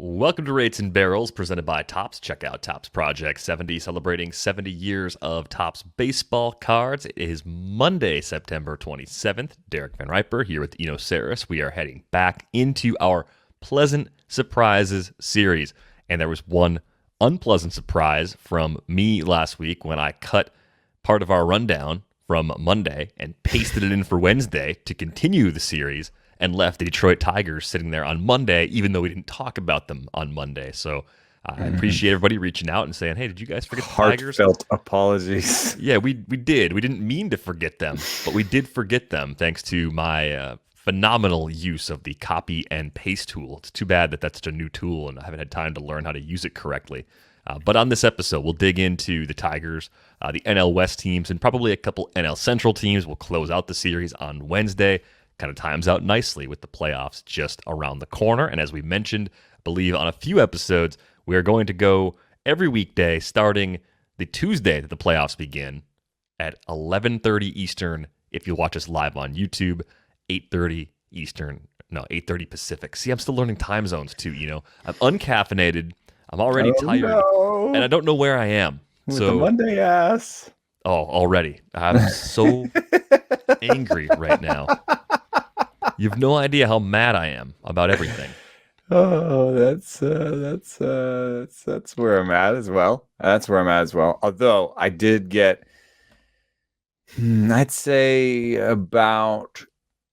Welcome to Rates and Barrels, presented by Topps. Check out Topps Project 70, celebrating 70 years of Topps baseball cards. It is Monday, September 27th. Derek Van Riper here with Eno Saris. We are heading back into our Pleasant Surprises series. And there was one unpleasant surprise from me last week when I cut part of our rundown from Monday and pasted it in for Wednesday to continue the series, and left the Detroit Tigers sitting there on Monday, even though we didn't talk about them on Monday. So I appreciate everybody reaching out and saying, hey, did you guys forget the Tigers? Heartfelt apologies. Yeah, we did. We didn't mean to forget them, but we did forget them thanks to my phenomenal use of the copy and paste tool. It's too bad that that's such a new tool and I haven't had time to learn how to use it correctly. But on this episode, we'll dig into the Tigers, the NL West teams, and probably a couple NL Central teams. We'll close out the series on Wednesday. Kind of times out nicely with the playoffs just around the corner. And as we mentioned, I believe on a few episodes, we are going to go every weekday starting the Tuesday that the playoffs begin at 11:30 Eastern. If you watch us live on YouTube, 8:30 Eastern, no, 8:30 Pacific. See, I'm still learning time zones too, I'm uncaffeinated. I'm already tired, and I don't know where I am. With the Monday ass. Oh, already. I'm so angry right now. You have no idea how mad I am about everything. Oh, that's where I'm at as well. Although I did get, I'd say about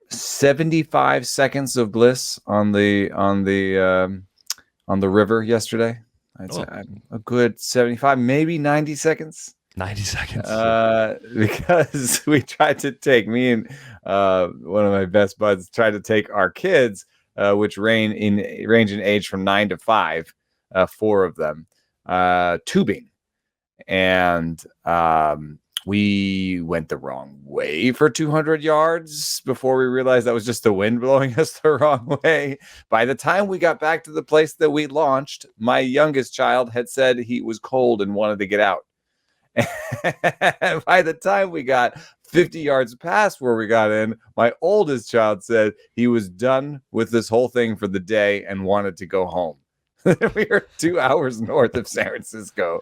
75 seconds of bliss on the river yesterday. I'd say a good 75, maybe 90 seconds. 90 seconds. Because we tried to take, me and one of my best buds tried to take our kids, which range in age from 9 to 5, 4 of them, tubing. And we went the wrong way for 200 yards before we realized that was just the wind blowing us the wrong way. By the time we got back to the place that we launched, my youngest child had said he was cold and wanted to get out. By the time we got 50 yards past where we got in, my oldest child said he was done with this whole thing for the day and wanted to go home. We were 2 hours north of San Francisco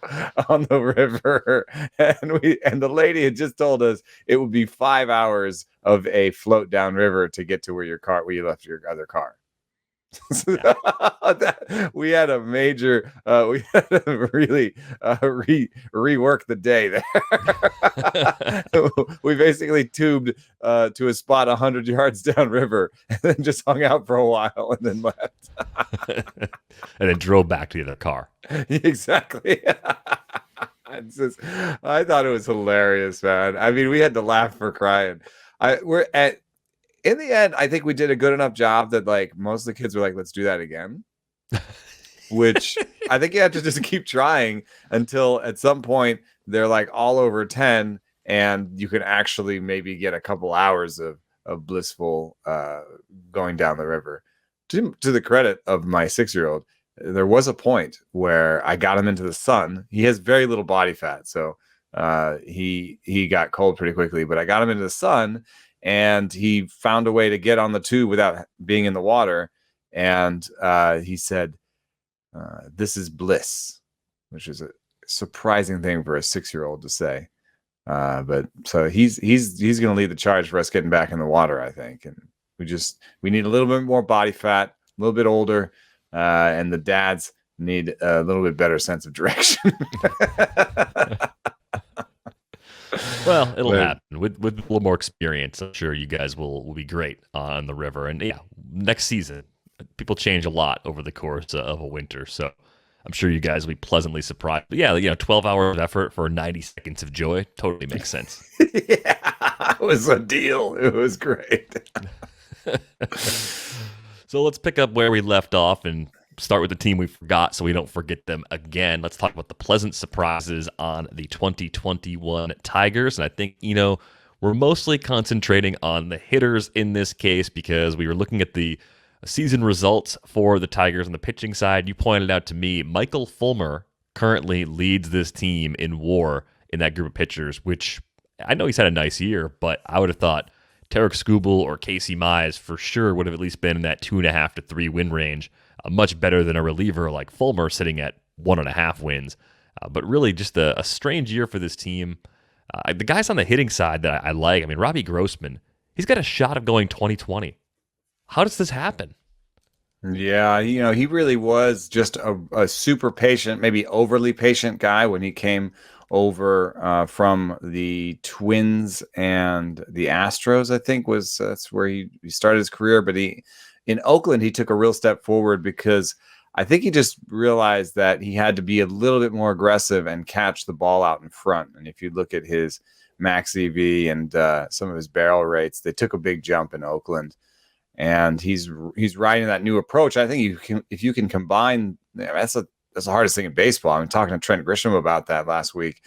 on the river, and the lady had just told us it would be 5 hours of a float down river to get to where you left your other car. We had a major, we had to really rework the day there. We basically tubed to a spot 100 yards downriver and then just hung out for a while and then left. And then drove back to the other car. Exactly. I thought it was hilarious, man. I mean, we had to laugh for crying. In the end, I think we did a good enough job that like most of the kids were like, let's do that again. Which I think you have to just keep trying until at some point they're like all over 10 and you can actually maybe get a couple hours of blissful going down the river. To the credit of my 6-year-old, there was a point where I got him into the sun. He has very little body fat, so he got cold pretty quickly, but I got him into the sun. And he found a way to get on the tube without being in the water. And he said, this is bliss, which is a surprising thing for a 6-year-old to say. But so he's going to lead the charge for us getting back in the water, I think. And we need a little bit more body fat, a little bit older, and the dads need a little bit better sense of direction. Well, it'll happen with a little more experience. I'm sure you guys will be great on the river. And yeah, next season, people change a lot over the course of a winter. So I'm sure you guys will be pleasantly surprised. But yeah, 12 hours of effort for 90 seconds of joy totally makes sense. Yeah, it was a deal. It was great. So let's pick up where we left off and start with the team we forgot so we don't forget them again. Let's talk about the pleasant surprises on the 2021 Tigers. And I think, we're mostly concentrating on the hitters in this case because we were looking at the season results for the Tigers on the pitching side. You pointed out to me, Michael Fulmer currently leads this team in WAR in that group of pitchers, which I know he's had a nice year, but I would have thought Tarek Skubal or Casey Mize for sure would have at least been in that 2.5 to 3 win range. much better than a reliever like Fulmer sitting at 1.5 wins. But really just a strange year for this team. The guys on the hitting side that I like, I mean, Robbie Grossman, he's got a shot of going 2020. How does this happen? Yeah, he really was just a super patient, maybe overly patient guy when he came over from the Twins and the Astros. I think that's where he started his career. But in Oakland, he took a real step forward because I think he just realized that he had to be a little bit more aggressive and catch the ball out in front. And if you look at his max EV and some of his barrel rates, they took a big jump in Oakland. And he's riding that new approach. I think if you can combine, that's the hardest thing in baseball. I'm talking to Trent Grisham about that last week.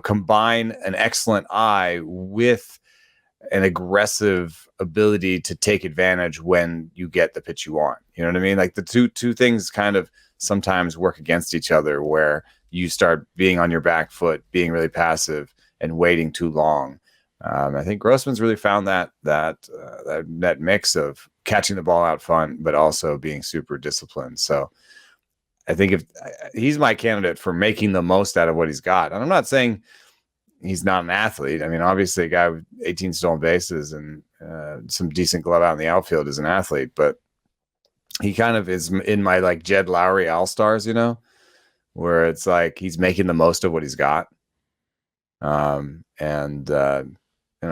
Combine an excellent eye with an aggressive ability to take advantage when you get the pitch you want. You know what I mean? Like the two things kind of sometimes work against each other, where you start being on your back foot, being really passive, and waiting too long. I think Grossman's really found that mix of catching the ball out front, but also being super disciplined. So I think if he's my candidate for making the most out of what he's got, and I'm not saying he's not an athlete. I mean, obviously a guy with 18 stolen bases and some decent glove out in the outfield is an athlete, but he kind of is in my like Jed Lowry All-Stars, where it's like he's making the most of what he's got.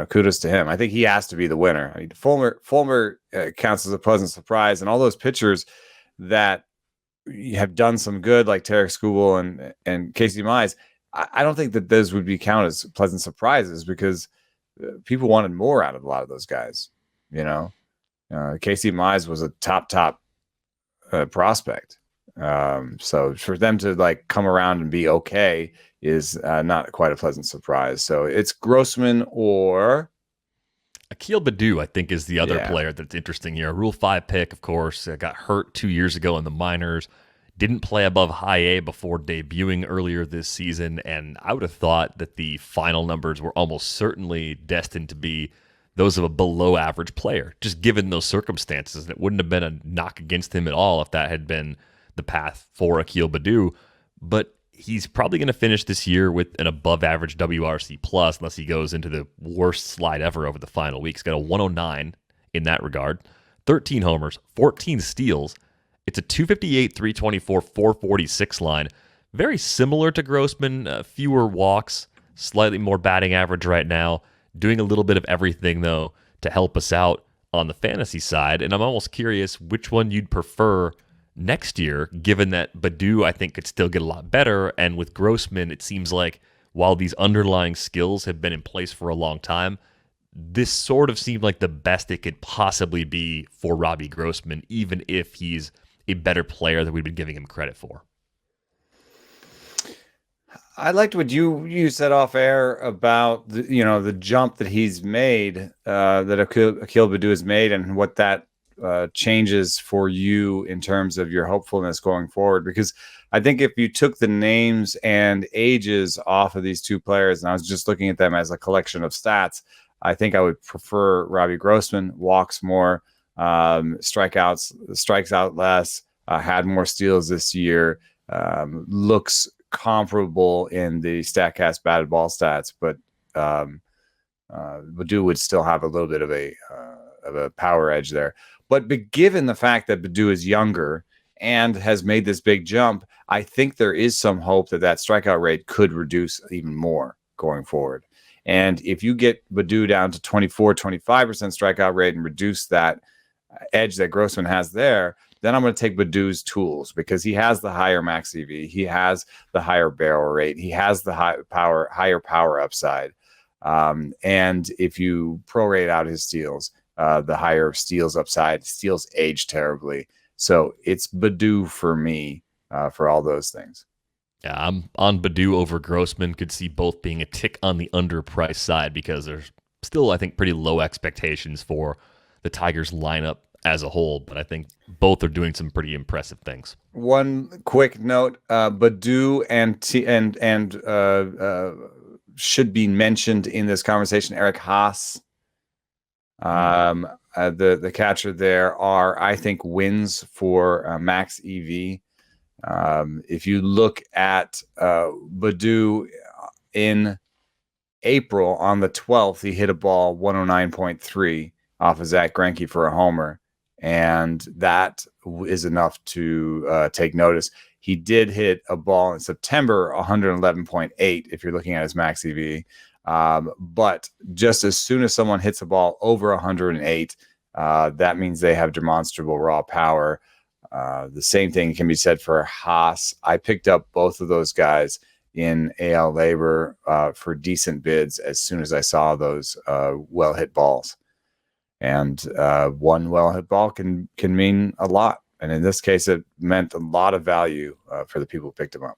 Kudos to him. I think he has to be the winner. I mean, Fulmer counts as a pleasant surprise, and all those pitchers that have done some good, like Tarek Skubal and Casey Mize, I don't think that those would be counted as pleasant surprises because people wanted more out of a lot of those guys. Casey Mize was a top prospect. So for them to like come around and be okay is not quite a pleasant surprise. So it's Grossman or Akil Baddoo, I think, is the other player that's interesting here. Rule 5 pick, of course, got hurt 2 years ago in the minors. Didn't play above high A before debuting earlier this season, and I would have thought that the final numbers were almost certainly destined to be those of a below-average player, just given those circumstances. And it wouldn't have been a knock against him at all if that had been the path for Akil Baddoo. But he's probably going to finish this year with an above-average WRC plus, unless he goes into the worst slide ever over the final week. He's got a 109 in that regard, 13 homers, 14 steals. It's a 258, 324, 446 line. Very similar to Grossman, fewer walks, slightly more batting average right now. Doing a little bit of everything, though, to help us out on the fantasy side. And I'm almost curious which one you'd prefer next year, given that Baddoo, I think, could still get a lot better. And with Grossman, it seems like while these underlying skills have been in place for a long time, this sort of seemed like the best it could possibly be for Robbie Grossman, even if he's a better player than we've been giving him credit for. I liked what you said off air about the jump that he's made, that Akil Baddoo has made, and what that changes for you in terms of your hopefulness going forward. Because I think if you took the names and ages off of these two players, and I was just looking at them as a collection of stats, I think I would prefer Robbie Grossman. Walks more, strikes out less, had more steals this year, looks comparable in the StatCast batted ball stats, but Baddoo would still have a little bit of a power edge there. But given the fact that Baddoo is younger and has made this big jump, I think there is some hope that strikeout rate could reduce even more going forward. And if you get Baddoo down to 24, 25% strikeout rate and reduce that edge that Grossman has there, then I'm going to take Baddoo's tools, because he has the higher max EV, he has the higher barrel rate, he has the higher power upside. And if you prorate out his steals, the higher steals upside, steals age terribly. So it's Baddoo for me for all those things. Yeah, I'm on Baddoo over Grossman. Could see both being a tick on the underpriced side, because there's still, I think, pretty low expectations for the Tigers lineup as a whole, but I think both are doing some pretty impressive things. One quick note: Baddoo and should be mentioned in this conversation. Eric Haas. the catcher there, are, I think, wins for max EV. If you look at Baddoo in April, on the 12th, he hit a ball 109.3 off of Zach Greinke for a homer, and that is enough to take notice. He did hit a ball in September, 111.8, if you're looking at his max EV. But just as soon as someone hits a ball over 108, that means they have demonstrable raw power. The same thing can be said for Haas. I picked up both of those guys in AL Labor for decent bids as soon as I saw those well-hit balls. And one well-hit ball can mean a lot. And in this case, it meant a lot of value for the people who picked him up.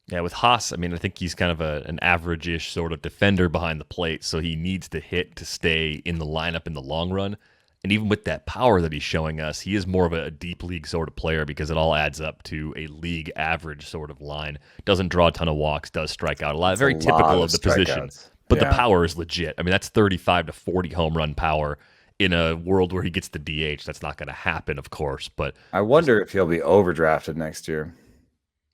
Yeah, with Haas, I mean, I think he's kind of an average-ish sort of defender behind the plate, so he needs to hit to stay in the lineup in the long run. And even with that power that he's showing us, he is more of a deep league sort of player because it all adds up to a league average sort of line. Doesn't draw a ton of walks, does strike out a lot. Very typical of the position. But the power is legit. I mean, that's 35 to 40 home run power in a world where he gets the DH. That's not going to happen, of course. But I wonder if he'll be overdrafted next year.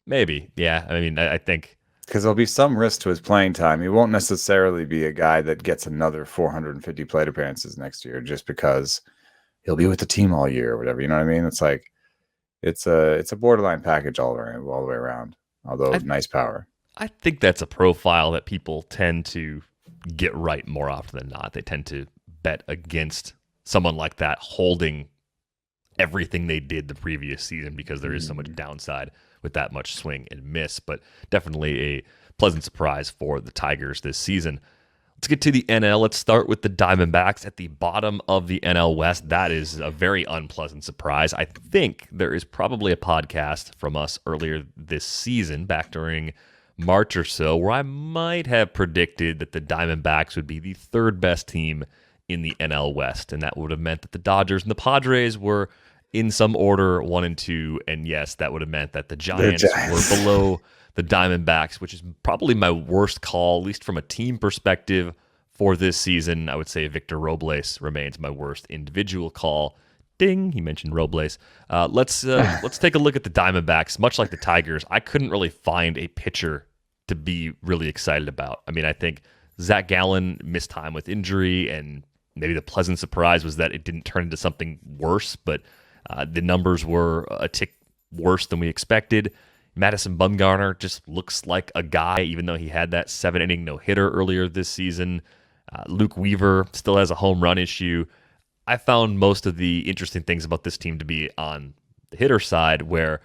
Maybe, yeah. I mean, I think because there'll be some risk to his playing time. He won't necessarily be a guy that gets another 450 plate appearances next year just because he'll be with the team all year or whatever. You know what I mean? It's like it's a borderline package all the way around. Although nice power. I think that's a profile that people tend to get right more often than not. They tend to bet against someone like that holding everything they did the previous season because there is so much downside with that much swing and miss. But definitely a pleasant surprise for the Tigers this season. Let's get to the NL. Let's start with the Diamondbacks at the bottom of the NL West. That is a very unpleasant surprise. I think there is probably a podcast from us earlier this season, back during March or so, where I might have predicted that the Diamondbacks would be the third best team in the NL West, and that would have meant that the Dodgers and the Padres were in some order 1 and 2, and yes, that would have meant that the Giants were below the Diamondbacks, which is probably my worst call, at least from a team perspective for this season. I would say Victor Robles remains my worst individual call. Ding, he mentioned Robles. Let's take a look at the Diamondbacks. Much like the Tigers, I couldn't really find a pitcher to be really excited about. I mean, I think Zach Gallen missed time with injury, and maybe the pleasant surprise was that it didn't turn into something worse, but the numbers were a tick worse than we expected. Madison Bumgarner just looks like a guy, even though he had that 7-inning no-hitter earlier this season. Luke Weaver still has a home run issue. I found most of the interesting things about this team to be on the hitter side, where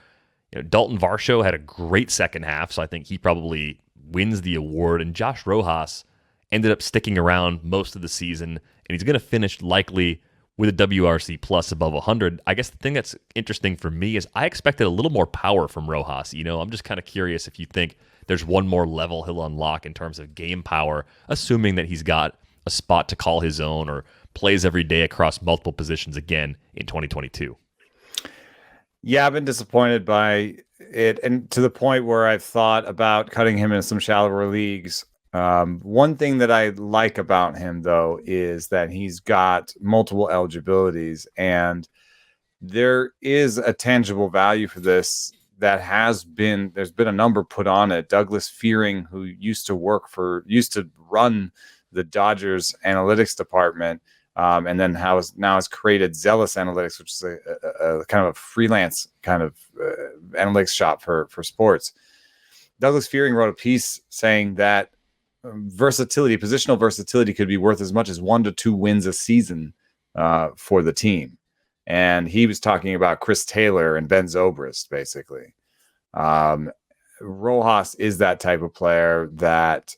Dalton Varsho had a great second half, so I think he probably wins the award, and Josh Rojas ended up sticking around most of the season, and he's going to finish likely with a WRC plus above 100. I guess the thing that's interesting for me is I expected a little more power from Rojas. I'm just kind of curious if you think there's one more level he'll unlock in terms of game power, assuming that he's got a spot to call his own or plays every day across multiple positions again in 2022. Yeah, I've been disappointed by it, and to the point where I've thought about cutting him in some shallower leagues. One thing that I like about him, though, is that he's got multiple eligibilities, and there is a tangible value for this that there's been a number put on it. Douglas Fearing, who used to run the Dodgers analytics department, and then now has created Zealous Analytics, which is a kind of a freelance kind of analytics shop for sports. Douglas Fearing wrote a piece saying that positional versatility could be worth as much as 1 to 2 wins a season for the team. And he was talking about Chris Taylor and Ben Zobrist, basically. Rojas is that type of player that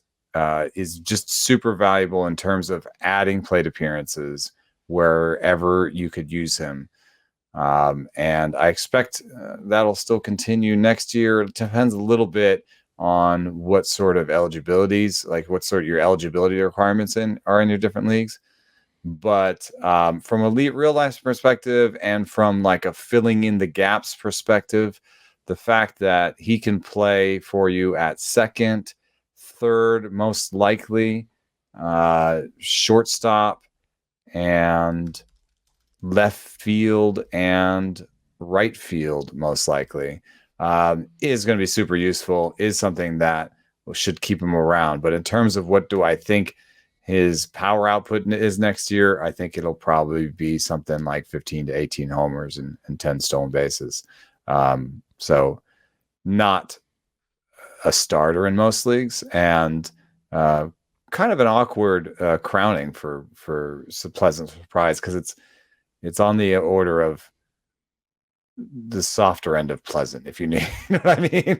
is just super valuable in terms of adding plate appearances wherever you could use him. And I expect that'll still continue next year. It depends a little bit on what sort of eligibilities, like what sort of your eligibility requirements are in your different leagues. But from a real life perspective and from like a filling in the gaps perspective, the fact that he can play for you at second, third, most likely, shortstop, and left field and right field, most likely, is going to be super useful, is something that should keep him around. But in terms of what do I think his power output is next year, I think it'll probably be something like 15 to 18 homers and 10 stolen bases. So not a starter in most leagues, and kind of an awkward crowning for a pleasant surprise, because it's on the order of the softer end of pleasant, if you know what I mean.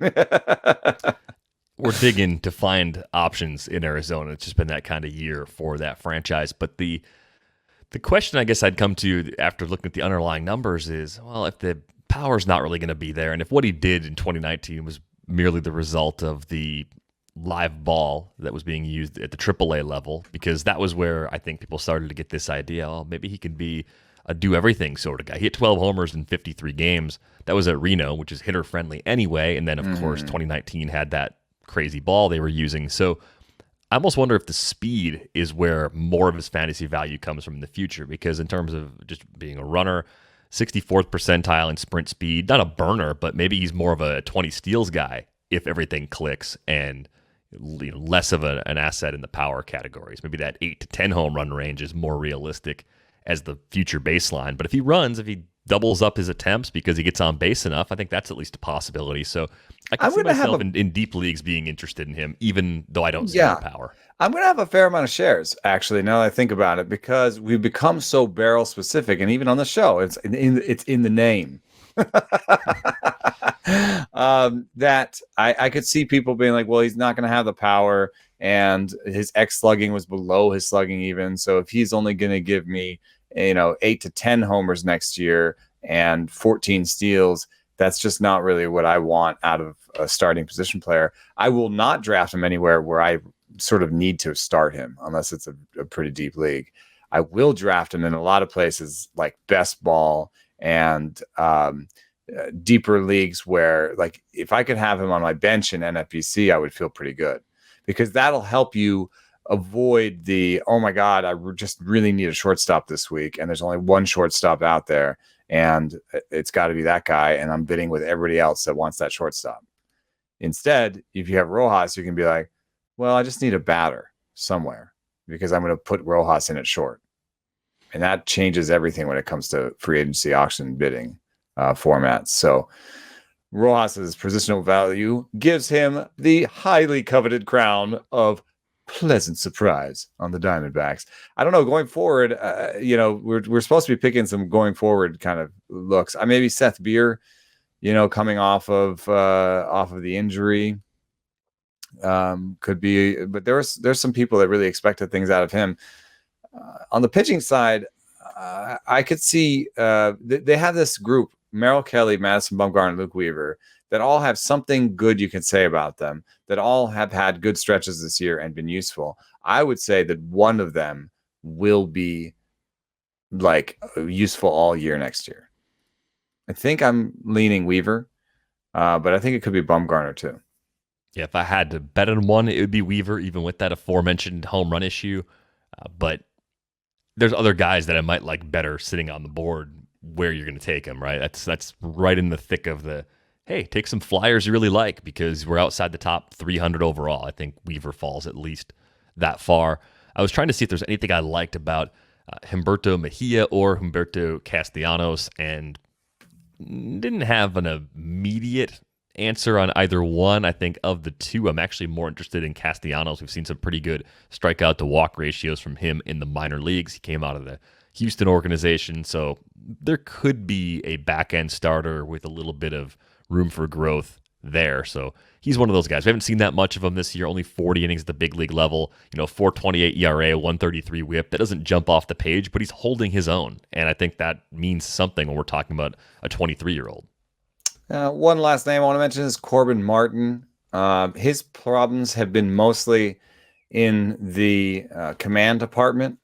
We're digging to find options in Arizona. It's just been that kind of year for that franchise. But the question I guess I'd come to after looking at the underlying numbers is, well, if the power's not really going to be there, and if what he did in 2019 was merely the result of the live ball that was being used at the AAA level, because that was where I think people started to get this idea, oh, maybe he could be a do-everything sort of guy. He hit 12 homers in 53 games. That was at Reno, which is hitter-friendly anyway, and then, of course, 2019 had that crazy ball they were using. So I almost wonder if the speed is where more of his fantasy value comes from in the future, because in terms of just being a runner, 64th percentile in sprint speed, not a burner, but maybe he's more of a 20 steals guy if everything clicks, and less of an asset in the power categories. Maybe that 8 to 10 home run range is more realistic as the future baseline. But if he doubles up his attempts because he gets on base enough, I think that's at least a possibility. So I can see myself in deep leagues being interested in him, even though I don't see the power. I'm going to have a fair amount of shares, actually, now that I think about it, because we've become so barrel specific, and even on the show, it's in the name. That I could see people being like, well, he's not going to have the power, and his X slugging was below his slugging even. So if he's only going to give me 8 to 10 homers next year and 14 steals, that's just not really what I want out of a starting position player. I will not draft him anywhere where I sort of need to start him, unless it's a pretty deep league. I will draft him in a lot of places like best ball and deeper leagues, where, like, if I could have him on my bench in NFBC, I would feel pretty good, because that'll help you avoid the, oh my God, I just really need a shortstop this week, and there's only one shortstop out there, and it's got to be that guy, and I'm bidding with everybody else that wants that shortstop. Instead, if you have Rojas, you can be like, well, I just need a batter somewhere, because I'm going to put Rojas in at short. And that changes everything when it comes to free agency auction bidding formats. So Rojas's positional value gives him the highly coveted crown of pleasant surprise on the Diamondbacks. I don't know, going forward, we're supposed to be picking some going forward kind of looks. Maybe Seth Beer, coming off of the injury, could be, but there's some people that really expected things out of him. On the pitching side, I could see they have this group, Merrill Kelly, Madison Bumgarner, Luke Weaver, that all have something good you can say about them, that all have had good stretches this year and been useful. I would say that one of them will be like useful all year next year. I think I'm leaning Weaver, but I think it could be Bumgarner too. Yeah, if I had to bet on one, it would be Weaver, even with that aforementioned home run issue. But there's other guys that I might like better sitting on the board where you're going to take them, right? That's right in the thick of the, hey, take some flyers you really like, because we're outside the top 300 overall. I think Weaver falls at least that far. I was trying to see if there's anything I liked about Humberto Mejia or Humberto Castellanos, and didn't have an immediate answer on either one. I think of the two, I'm actually more interested in Castellanos. We've seen some pretty good strikeout to walk ratios from him in the minor leagues. He came out of the Houston organization, so there could be a back-end starter with a little bit of room for growth there. So he's one of those guys. We haven't seen that much of him this year, only 40 innings at the big league level, 4.28 ERA, 133 whip. That doesn't jump off the page, but he's holding his own, and I think that means something when we're talking about a 23-year-old. One last name I want to mention is Corbin Martin. His problems have been mostly in the command department.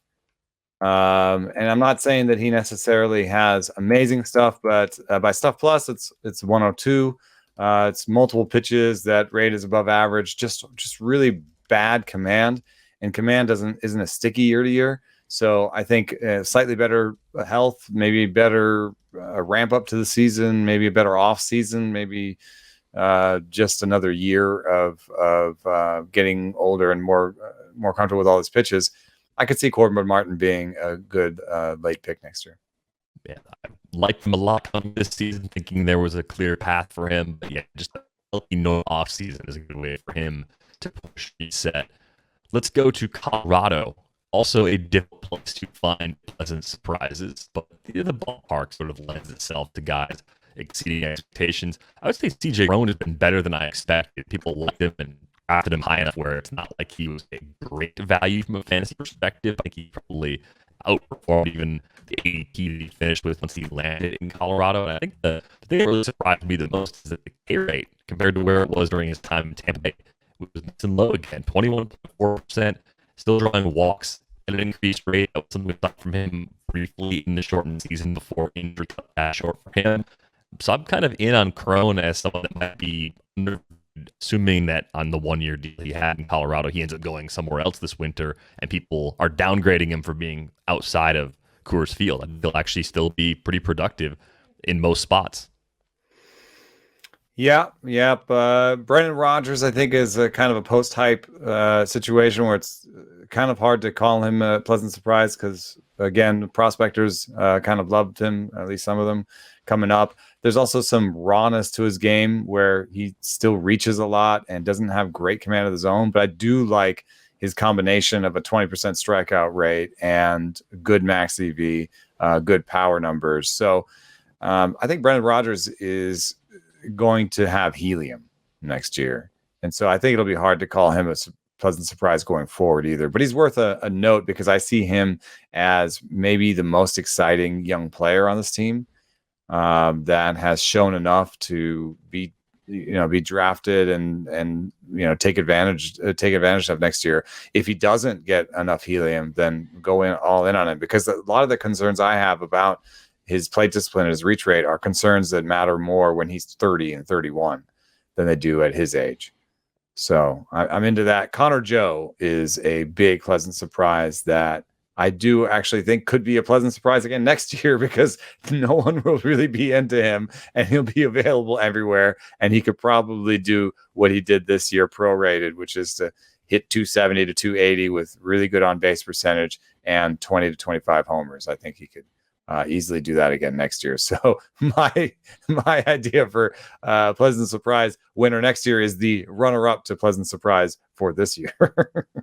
And I'm not saying that he necessarily has amazing stuff, but by Stuff Plus, it's 102. It's multiple pitches that rate is above average. Just really bad command, and command isn't as sticky year to year. So I think slightly better health, maybe better ramp up to the season, maybe a better off season, maybe just another year of getting older and more comfortable with all his pitches. I could see Corbin Martin being a good late pick next year. Yeah, I liked him a lot coming this season, thinking there was a clear path for him. But yeah, just a healthy no off season is a good way for him to push reset. Let's go to Colorado. Also a difficult place to find pleasant surprises, but the ballpark sort of lends itself to guys exceeding expectations. I would say CJ Roan has been better than I expected. People liked him and drafted him high enough where it's not like he was a great value from a fantasy perspective. I think he probably outperformed even the ADP that he finished with once he landed in Colorado. And I think the thing that really surprised me the most is that the K rate compared to where it was during his time in Tampa Bay was missing low again, 21.4%, still drawing walks at an increased rate. That was something we thought from him briefly in the shortened season before injury cut that short for him. So I'm kind of in on Crone as someone that might be assuming that on the 1 year deal he had in Colorado, he ends up going somewhere else this winter, and people are downgrading him for being outside of Coors Field. I think he'll actually still be pretty productive in most spots. Yep. Brendan Rodgers, I think, is a kind of a post-hype situation where it's kind of hard to call him a pleasant surprise because, again, prospectors kind of loved him, at least some of them, coming up. There's also some rawness to his game where he still reaches a lot and doesn't have great command of the zone, but I do like his combination of a 20% strikeout rate and good max EV, good power numbers. So I think Brendan Rodgers is going to have helium next year. And so I think it'll be hard to call him a pleasant surprise going forward either. But he's worth a note because I see him as maybe the most exciting young player on this team that has shown enough to be drafted and take advantage of next year. If he doesn't get enough helium, then go all in on him, because a lot of the concerns I have about his plate discipline and his reach rate are concerns that matter more when he's 30 and 31 than they do at his age. So I'm into that. Connor Joe is a big pleasant surprise that I do actually think could be a pleasant surprise again next year, because no one will really be into him and he'll be available everywhere. And he could probably do what he did this year prorated, which is to hit 270 to 280 with really good on base percentage and 20 to 25 homers. I think he could easily do that again next year. So my idea for pleasant surprise winner next year is the runner-up to pleasant surprise for this year.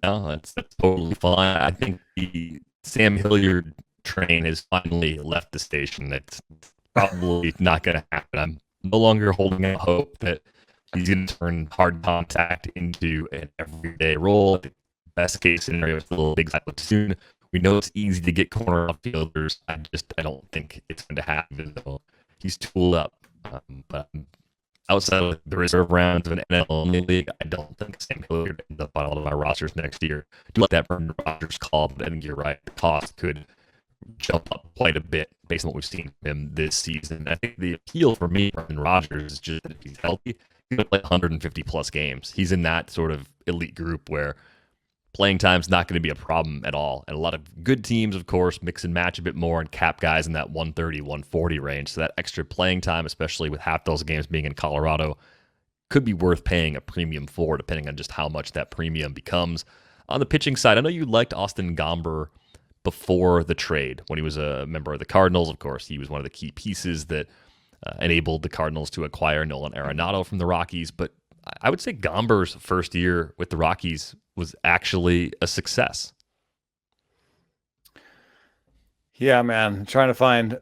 No, that's totally fine. I think the Sam Hilliard train has finally left the station. That's probably not going to happen. I'm no longer holding out hope that he's going to turn hard contact into an everyday role. The best case scenario is a little big soon. We know it's easy to get corner outfielders. I don't think it's going to happen. Though he's tooled up. But outside of the reserve rounds of an NL only league, I don't think Sam Hilliard ends up on all of my rosters next year. I do like that Brendan Rodgers call, but I think you're right. The cost could jump up quite a bit based on what we've seen from him this season. I think the appeal for me, Brendan Rodgers, is just that if he's healthy, he's going to play 150 plus games. He's in that sort of elite group where playing time's not going to be a problem at all. And a lot of good teams, of course, mix and match a bit more and cap guys in that 130, 140 range. So that extra playing time, especially with half those games being in Colorado, could be worth paying a premium for, depending on just how much that premium becomes. On the pitching side, I know you liked Austin Gomber before the trade when he was a member of the Cardinals. Of course, he was one of the key pieces that enabled the Cardinals to acquire Nolan Arenado from the Rockies. But I would say Gomber's first year with the Rockies was actually a success. Yeah, man. Trying to find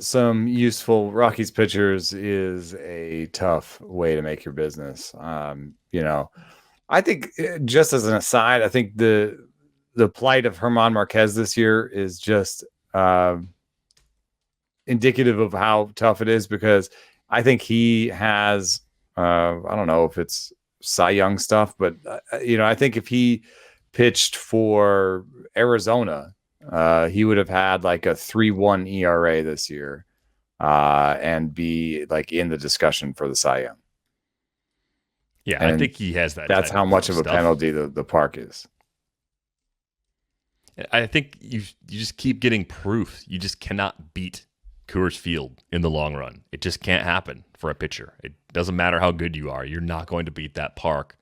some useful Rockies pitchers is a tough way to make your business. I think, just as an aside, I think the plight of German Marquez this year is just indicative of how tough it is, because I think he has, I don't know if it's Cy Young stuff, but I think if he pitched for Arizona, he would have had like a 3.1 ERA this year and be like in the discussion for the Cy Young. Yeah, and I think he has that. That's how much of a penalty the park is. I think you just keep getting proof. You just cannot beat Coors Field in the long run. It just can't happen for a pitcher. It doesn't matter how good you are. You're not going to beat that park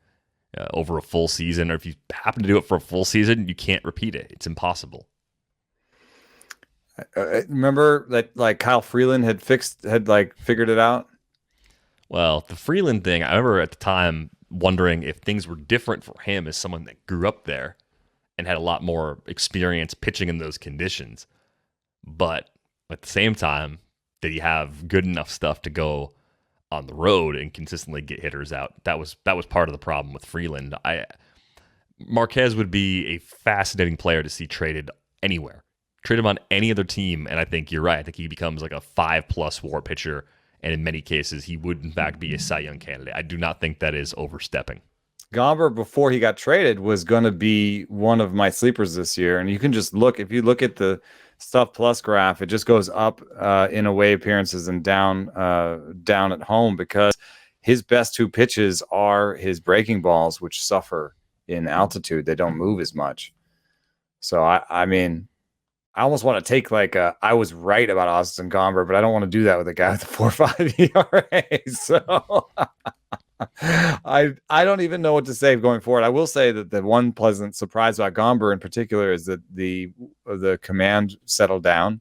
over a full season. Or if you happen to do it for a full season, you can't repeat it. It's impossible. Remember that like Kyle Freeland had figured it out? Well, the Freeland thing, I remember at the time wondering if things were different for him as someone that grew up there and had a lot more experience pitching in those conditions. But at the same time, did he have good enough stuff to go on the road and consistently get hitters out? That was part of the problem with Freeland. Marquez would be a fascinating player to see traded anywhere. Trade him on any other team, and I think you're right. I think he becomes like a 5+ WAR pitcher, and in many cases, he would in fact be a Cy Young candidate. I do not think that is overstepping. Gomber, before he got traded, was going to be one of my sleepers this year, and you can just look. If you look at the Stuff Plus graph, it just goes up in away appearances and down at home, because his best two pitches are his breaking balls, which suffer in altitude. They don't move as much. So I mean, I almost want to take I was right about Austin Gomber, but I don't want to do that with a guy with a 4.5 ERA. So I don't even know what to say going forward. I will say that the one pleasant surprise about Gomber in particular is that the command settled down.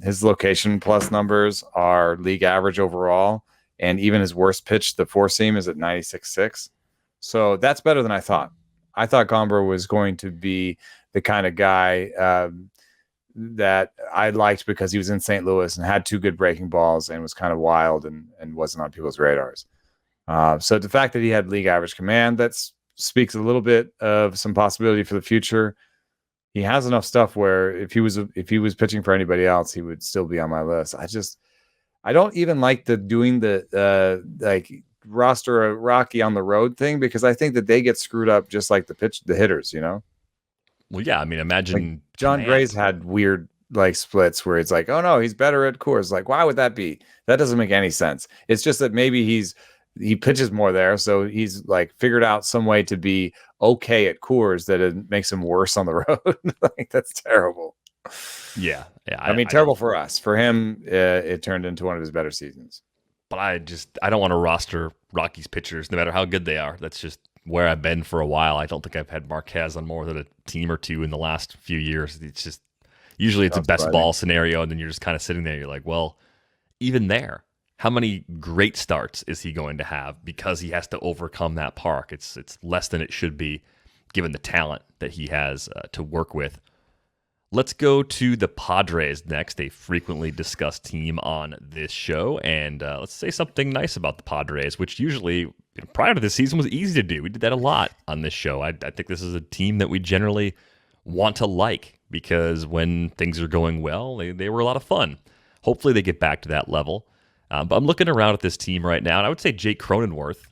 His location plus numbers are league average overall, and even his worst pitch, the four seam, is at 96.6. So that's better than I thought. I thought Gomber was going to be the kind of guy that I liked because he was in St. Louis and had two good breaking balls and was kind of wild and wasn't on people's radars. So the fact that he had league average command, that speaks a little bit of some possibility for the future. He has enough stuff where if he was pitching for anybody else, he would still be on my list. I don't even like doing the roster a Rocky on the road thing, because I think that they get screwed up just like the hitters, you know? Well, yeah, I mean, imagine like John Gray's had weird splits where it's like, oh no, he's better at Coors. Like, why would that be? That doesn't make any sense. It's just that maybe he pitches more there, so he's figured out some way to be okay at Coors that it makes him worse on the road. That's terrible. Yeah. I mean, terrible for us. For him, it turned into one of his better seasons. But I don't want to roster Rockies pitchers, no matter how good they are. That's just where I've been for a while. I don't think I've had Marquez on more than a team or two in the last few years. It's just usually it's a best ball scenario, and then you're just kind of sitting there. You're like, well, even there, how many great starts is he going to have because he has to overcome that park? It's less than it should be, given the talent that he has to work with. Let's go to the Padres next, a frequently discussed team on this show. And let's say something nice about the Padres, which usually, prior to this season, was easy to do. We did that a lot on this show. I think this is a team that we generally want to like, because when things are going well, they were a lot of fun. Hopefully they get back to that level. But I'm looking around at this team right now, and I would say Jake Cronenworth,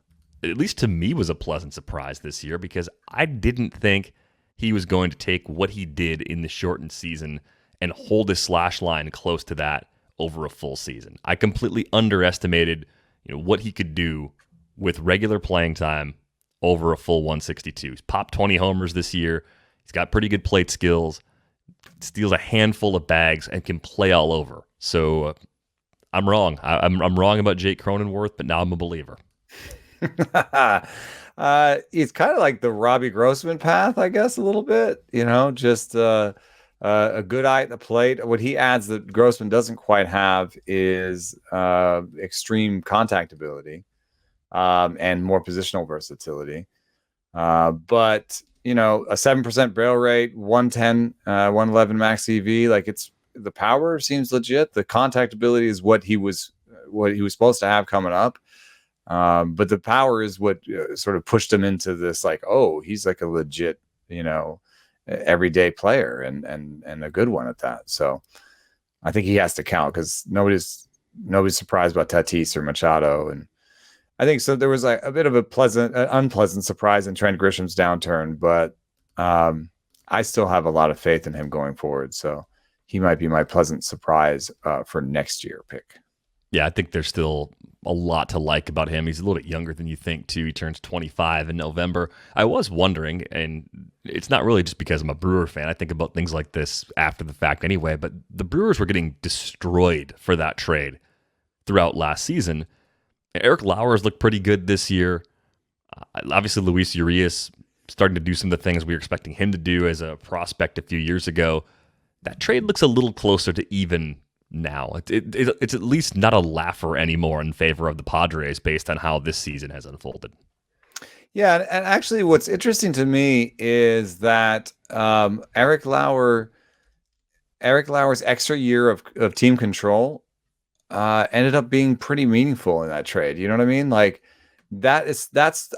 at least to me, was a pleasant surprise this year, because I didn't think he was going to take what he did in the shortened season and hold his slash line close to that over a full season. I completely underestimated, what he could do with regular playing time over a full 162. He's popped 20 homers this year. He's got pretty good plate skills, steals a handful of bags, and can play all over. So I'm wrong. I'm wrong about Jake Cronenworth, but now I'm a believer. It's kind of like the Robbie Grossman path, I guess, a little bit, just a good eye at the plate. What he adds that Grossman doesn't quite have is extreme contact ability and more positional versatility. But, a 7% barrel rate, 110, 111 max EV, the power seems legit. The contact ability is what he was supposed to have coming up. But the power is what sort of pushed him into this, he's like a legit, everyday player and a good one at that. So I think he has to count, because nobody's surprised about Tatis or Machado. And I think so. There was a bit of unpleasant surprise in Trent Grisham's downturn, but I still have a lot of faith in him going forward. So he might be my pleasant surprise for next year pick. Yeah, I think there's still a lot to like about him. He's a little bit younger than you think, too. He turns 25 in November. I was wondering, and it's not really just because I'm a Brewer fan. I think about things like this after the fact anyway, but the Brewers were getting destroyed for that trade throughout last season. Eric Lauer's looked pretty good this year. Obviously, Luis Urias starting to do some of the things we were expecting him to do as a prospect a few years ago. That trade looks a little closer to even now. It's at least not a laugher anymore in favor of the Padres based on how this season has unfolded. Yeah, and actually what's interesting to me is that Eric Lauer's extra year of team control ended up being pretty meaningful in that trade. You know what I mean? Like that's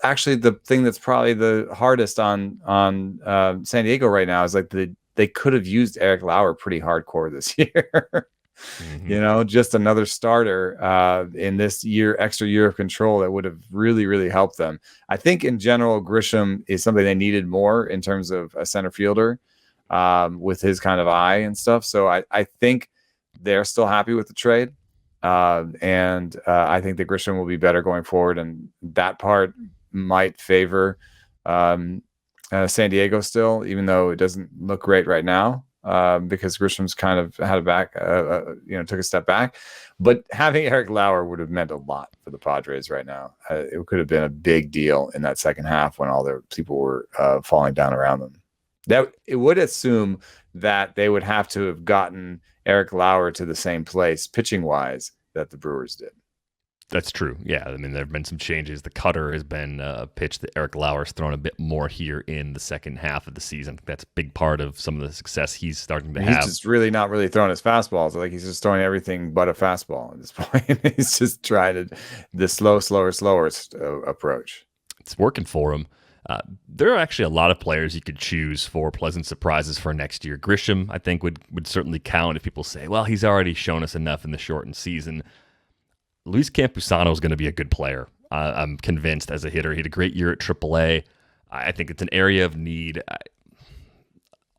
actually the thing that's probably the hardest on San Diego right now is like they could have used Eric Lauer pretty hardcore this year. You know, just another starter in this extra year of control that would have really, really helped them. I think in general, Grisham is something they needed more in terms of a center fielder with his kind of eye and stuff. So I think they're still happy with the trade. And I think that Grisham will be better going forward. And that part might favor San Diego still, even though it doesn't look great right now. Because Grisham's kind of had took a step back, but having Eric Lauer would have meant a lot for the Padres right now. It could have been a big deal in that second half when all the people were falling down around them. That it would assume that they would have to have gotten Eric Lauer to the same place pitching wise that the Brewers did. That's true. Yeah, I mean, there have been some changes. The cutter has been a pitch that Eric Lauer's thrown a bit more here in the second half of the season. I think that's a big part of some of the success he's starting to have. He's just really not really throwing his fastballs. Like he's just throwing everything but a fastball at this point. He's just trying the slower approach. It's working for him. There are actually a lot of players you could choose for pleasant surprises for next year. Grisham, I think, would certainly count if people say, well, he's already shown us enough in the shortened season. Luis Campusano is going to be a good player. I'm convinced as a hitter. He had a great year at AAA. I think it's an area of need.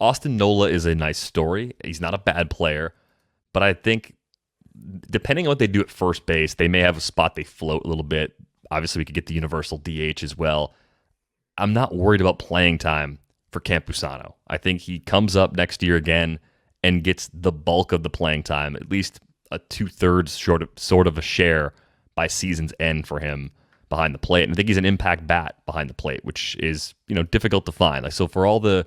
Austin Nola is a nice story. He's not a bad player, but I think depending on what they do at first base, they may have a spot they float a little bit. Obviously, we could get the universal DH as well. I'm not worried about playing time for Campusano. I think he comes up next year again and gets the bulk of the playing time, at least a 2/3 sort of a share by season's end for him behind the plate. And I think he's an impact bat behind the plate, which is, difficult to find. Like, so for all the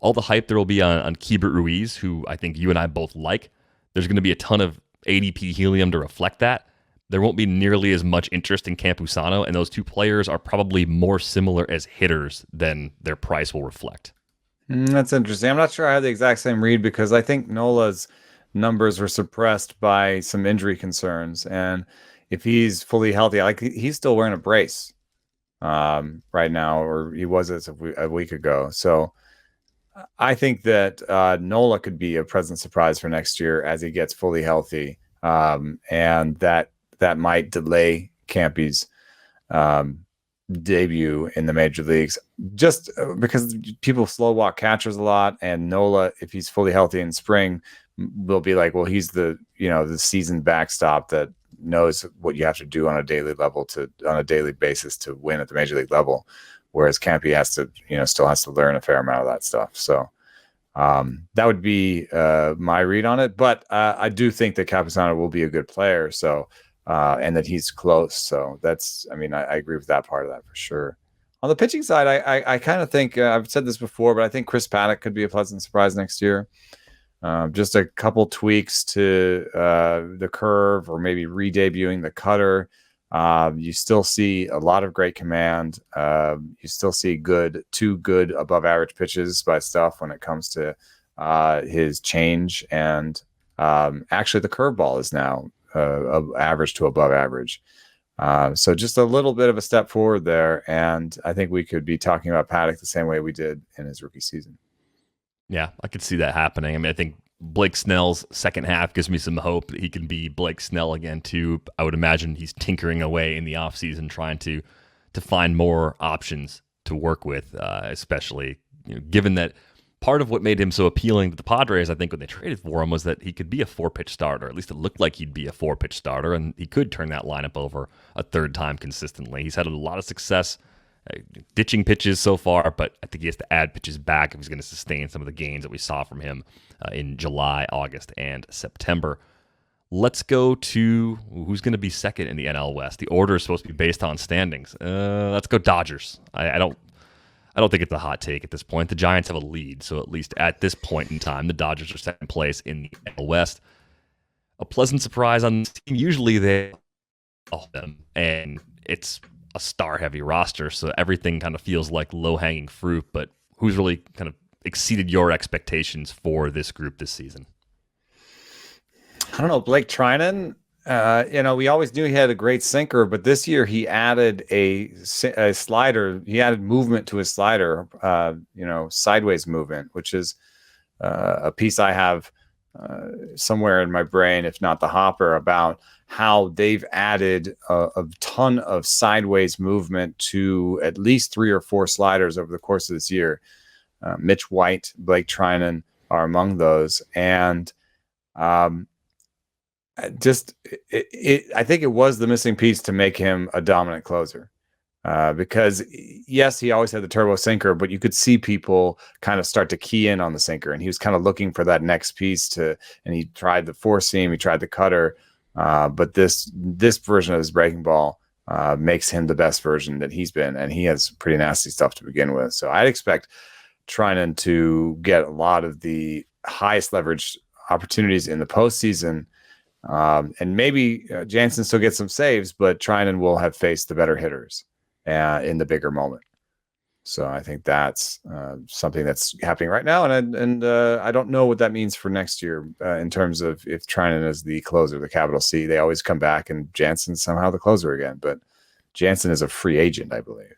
hype there will be on Keibert Ruiz, who I think you and I both like, there's going to be a ton of ADP helium to reflect that. There won't be nearly as much interest in Campusano, and those two players are probably more similar as hitters than their price will reflect. That's interesting. I'm not sure I have the exact same read because I think Nola's numbers were suppressed by some injury concerns, and if he's fully healthy, like he's still wearing a brace right now, or he was a week ago. So I think that Nola could be a pleasant surprise for next year as he gets fully healthy, and that might delay Campy's debut in the major leagues, just because people slow walk catchers a lot, and Nola, if he's fully healthy in spring, will be like, well, he's the seasoned backstop that knows what you have to do on a daily basis to win at the major league level, whereas Campy has to still has to learn a fair amount of that stuff. So that would be my read on it, but I do think that Campusano will be a good player, so and that he's close. So I agree with that part of that for sure. On the pitching side, I kind of think I've said this before, but I think Chris Paddock could be a pleasant surprise next year. Just a couple tweaks to the curve, or maybe re-debuting the cutter. You still see a lot of great command. You still see two good above average pitches by Stuff when it comes to his change. And actually the curveball is now average to above average. So just a little bit of a step forward there. And I think we could be talking about Paddock the same way we did in his rookie season. Yeah, I could see that happening. I mean, I think Blake Snell's second half gives me some hope that he can be Blake Snell again, too. I would imagine he's tinkering away in the offseason trying to find more options to work with, especially given that part of what made him so appealing to the Padres, I think, when they traded for him was that he could be a 4-pitch starter. At least it looked like he'd be a 4-pitch starter, and he could turn that lineup over a third time consistently. He's had a lot of success ditching pitches so far, but I think he has to add pitches back if he's going to sustain some of the gains that we saw from him in July, August, and September. Let's go to who's going to be second in the NL West. The order is supposed to be based on standings. Let's go Dodgers. I don't think it's a hot take at this point. The Giants have a lead, so at least at this point in time, the Dodgers are second place in the NL West. A pleasant surprise on this team. Usually they all them, and it's a star-heavy roster, so everything kind of feels like low-hanging fruit. But who's really kind of exceeded your expectations for this group this season? I don't know, Blake Trinan. We always knew he had a great sinker, but this year he added a slider. He added movement to his slider, sideways movement, which is a piece I have somewhere in my brain, if not the hopper, about how they've added a ton of sideways movement to at least 3 or 4 sliders over the course of this year. Mitch White, Blake Trinan are among those. And I think it was the missing piece to make him a dominant closer. Because yes, he always had the turbo sinker, but you could see people kind of start to key in on the sinker, and he was kind of looking for that next piece and he tried the 4-seam, he tried the cutter, but this version of his breaking ball makes him the best version that he's been, and he has pretty nasty stuff to begin with. So I'd expect Trinan to get a lot of the highest leverage opportunities in the postseason. And maybe Jansen still gets some saves, but Trinan will have faced the better hitters in the bigger moment. So I think that's something that's happening right now. And I don't know what that means for next year in terms of if Trinan is the closer, the capital C. They always come back and Jansen's somehow the closer again. But Jansen is a free agent, I believe.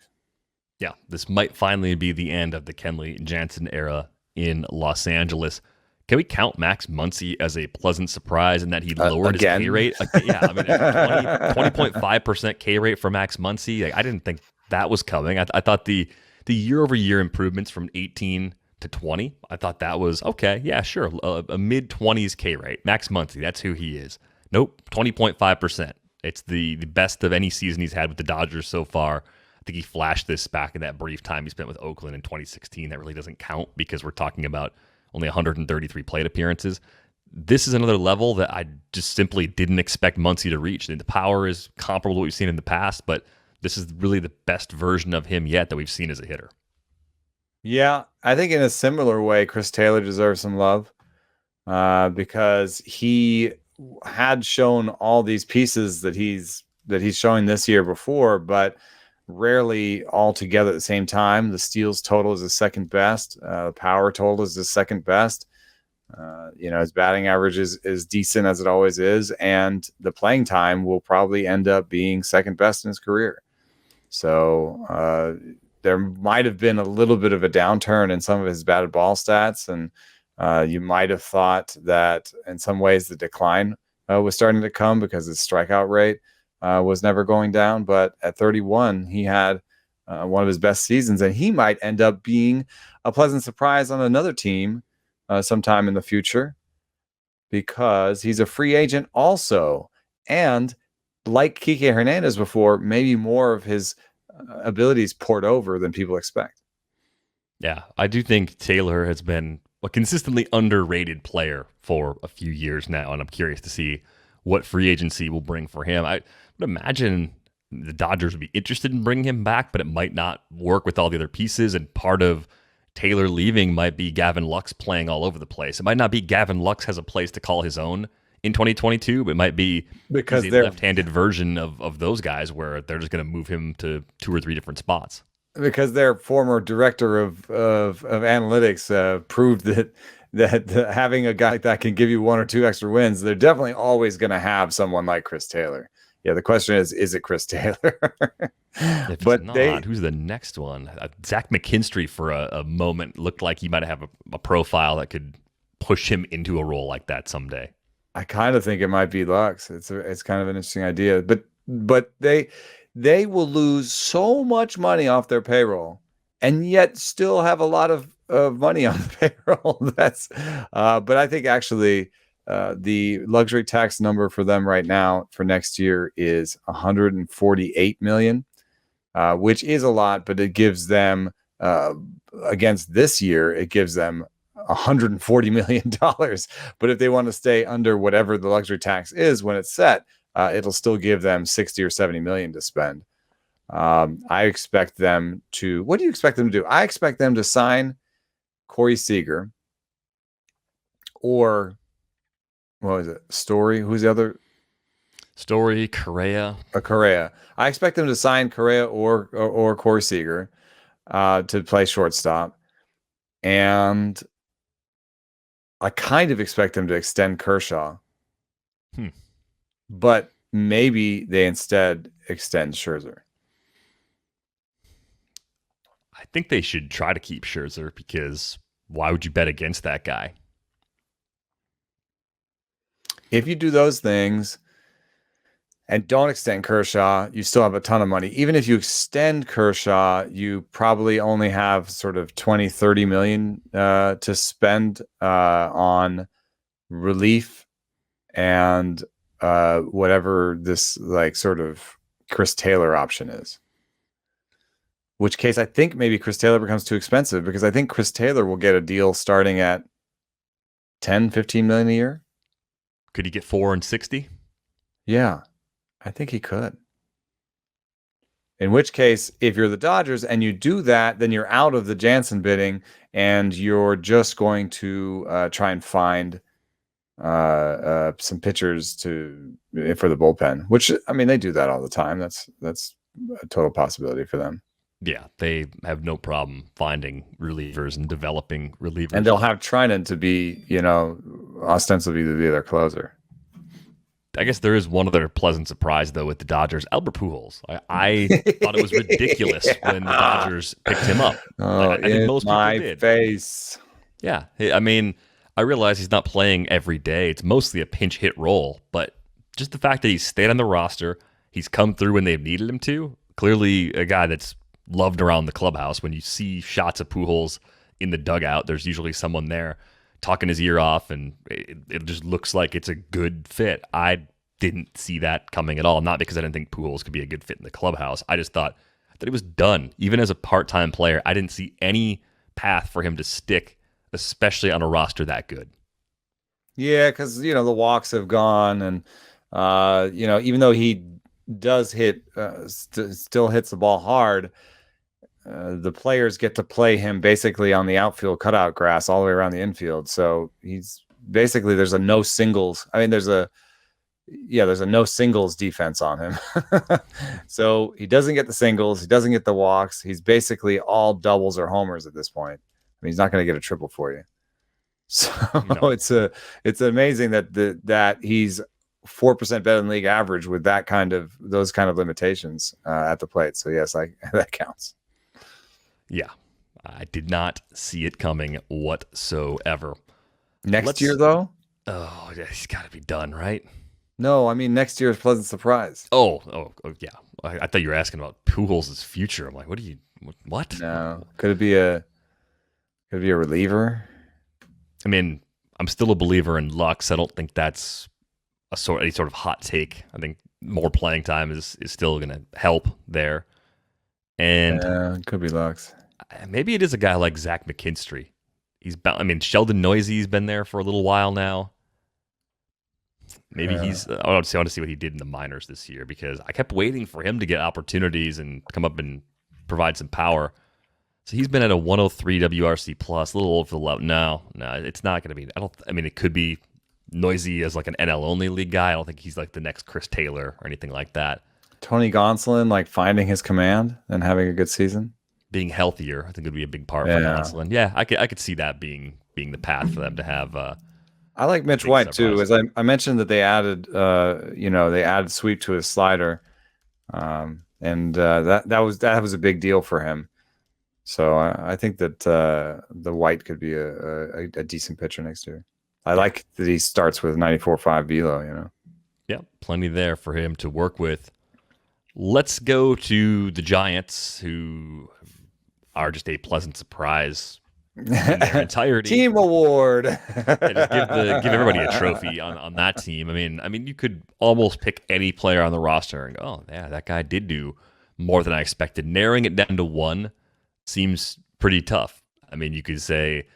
Yeah, this might finally be the end of the Kenley Jansen era in Los Angeles. Can we count Max Muncy as a pleasant surprise in that he lowered his K rate? Yeah, I mean, 20.5% K rate for Max Muncy. I didn't think that was coming. I thought the year-over-year improvements from 18 to 20, I thought that was, okay, yeah, sure, a mid-20s K rate. Max Muncy, that's who he is. Nope, 20.5%. It's the best of any season he's had with the Dodgers so far. I think he flashed this back in that brief time he spent with Oakland in 2016. That really doesn't count because we're talking about only 133 plate appearances. This is another level that I just simply didn't expect Muncy to reach. The power is comparable to what we've seen in the past, but this is really the best version of him yet that we've seen as a hitter. Yeah, I think in a similar way, Chris Taylor deserves some love because he had shown all these pieces that he's showing this year before, but rarely all together at the same time. The steals total is his second best. The power total is his second best. His batting average is decent as it always is, and the playing time will probably end up being second best in his career. So there might have been a little bit of a downturn in some of his batted ball stats, and you might have thought that in some ways the decline was starting to come because his strikeout rate was never going down. But at 31, he had one of his best seasons, and he might end up being a pleasant surprise on another team sometime in the future because he's a free agent also. And like Kike Hernandez before, maybe more of his abilities poured over than people expect. Yeah, I do think Taylor has been a consistently underrated player for a few years now, and I'm curious to see what free agency will bring for him. I would imagine the Dodgers would be interested in bringing him back, but it might not work with all the other pieces, and part of Taylor leaving might be Gavin Lux playing all over the place. It might not be Gavin Lux has a place to call his own in 2022, but it might be because they're a left-handed version of those guys where they're just going to move him to 2 or 3 different spots. Because their former director of analytics proved that having a guy like that can give you 1 or 2 extra wins. They're definitely always going to have someone like Chris Taylor. Yeah, the question is it Chris Taylor? If but it's not, who's the next one? Zach McKinstry for a moment looked like he might have a profile that could push him into a role like that someday. I kind of think it might be Lux. It's kind of an interesting idea, but they will lose so much money off their payroll and yet still have a lot of of money on the payroll. But I think actually the luxury tax number for them right now for next year is 148 million, which is a lot, but it gives them against this year, it gives them $140 million. But if they want to stay under whatever the luxury tax is when it's set, it'll still give them 60 or 70 million to spend. I expect them to. What do you expect them to do? I expect them to sign Corey Seager or what was it? Story? Who's the other? Story, Correa. Correa. I expect them to sign Correa or Corey Seager to play shortstop, and I kind of expect them to extend Kershaw. But maybe they instead extend Scherzer. I think they should try to keep Scherzer because why would you bet against that guy? If you do those things and don't extend Kershaw, you still have a ton of money. Even if you extend Kershaw, you probably only have sort of 20, 30 million to spend on relief and whatever this like sort of Chris Taylor option is. Which case I think maybe Chris Taylor becomes too expensive because I think Chris Taylor will get a deal starting at 10, 15 million a year. Could he get 4 and 60? Yeah, I think he could. In which case, if you're the Dodgers and you do that, then you're out of the Jansen bidding and you're just going to try and find some pitchers for the bullpen, which, I mean, they do that all the time. That's a total possibility for them. Yeah, they have no problem finding relievers and developing relievers. And they'll have Trinan to be, ostensibly to be their closer. I guess there is one other pleasant surprise, though, with the Dodgers. Albert Pujols. I thought it was ridiculous when the Dodgers picked him up. Oh, I think most people did. Face. Yeah, I mean, I realize he's not playing every day. It's mostly a pinch hit role, but just the fact that he's stayed on the roster, he's come through when they've needed him to. Clearly a guy that's loved around the clubhouse. When you see shots of Pujols in the dugout, there's usually someone there talking his ear off, and it just looks like it's a good fit. I didn't see that coming at all, not because I didn't think Pujols could be a good fit in the clubhouse. I just thought that he was done. Even as a part-time player, I didn't see any path for him to stick, especially on a roster that good. Yeah, because, the walks have gone, and, even though he does hit, still hits the ball hard, the players get to play him basically on the outfield cutout grass all the way around the infield. So he's basically, there's a no singles. I mean, there's a no singles defense on him. So he doesn't get the singles. He doesn't get the walks. He's basically all doubles or homers at this point. I mean, he's not going to get a triple for you. So no. It's amazing that he's 4% better than league average with those kind of limitations at the plate. So yes, that counts. Yeah, I did not see it coming whatsoever. Next year, though? Oh, he's got to be done, right? No, I mean, next year's pleasant surprise. Oh yeah. I thought you were asking about Pujols' future. I'm like, what? No. Could it be a reliever? I mean, I'm still a believer in Lux. I don't think that's any sort of hot take. I think more playing time is still going to help there. And it could be Lux. Maybe it is a guy like Zach McKinstry. Sheldon Noisey's been there for a little while now. Maybe I want to see what he did in the minors this year, because I kept waiting for him to get opportunities and come up and provide some power. So he's been at a 103 WRC plus, a little old for the level. No, it's not going to be. It could be Noisy as like an NL only league guy. I don't think he's like the next Chris Taylor or anything like that. Tony Gonsolin, like finding his command and having a good season, being healthier, I think would be a big part for Gonsolin. Yeah, I could see that being the path for them to have. I like Mitch White too. As I mentioned that they added, they added sweep to his slider, and that was a big deal for him. So I think that the White could be a decent pitcher next year. I like that he starts with 94.5 velo. Yeah, plenty there for him to work with. Let's go to the Giants, who are just a pleasant surprise in their entirety. Team award. Yeah, just give everybody a trophy on that team. I mean, you could almost pick any player on the roster and go, oh yeah, that guy did do more than I expected. Narrowing it down to one seems pretty tough. I mean, you could say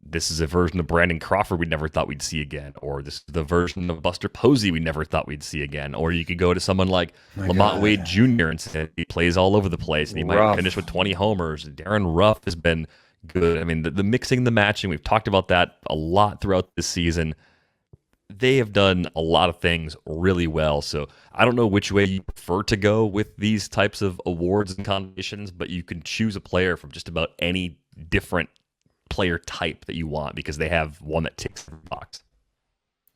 this is a version of Brandon Crawford we never thought we'd see again, or this is the version of Buster Posey we never thought we'd see again, or you could go to someone like Lamont Wade Jr. and say he plays all over the place and he might finish with 20 homers. Darren Ruff has been good. I mean, the mixing, the matching, we've talked about that a lot throughout this season. They have done a lot of things really well. So I don't know which way you prefer to go with these types of awards and conditions, but you can choose a player from just about any different player type that you want because they have one that ticks the box.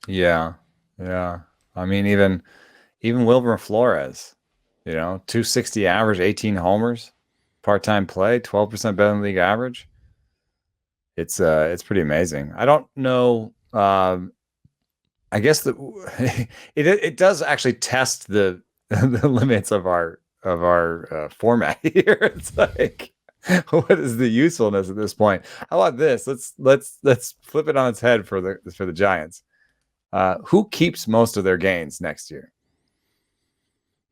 Yeah. I mean, even Wilmer Flores, 260 average, 18 homers, part-time play, 12% better than league average. It's pretty amazing. I don't know. I guess that it does actually test the limits of our format here. It's like, what is the usefulness at this point? How about this? Let's flip it on its head for the Giants. Who keeps most of their gains next year?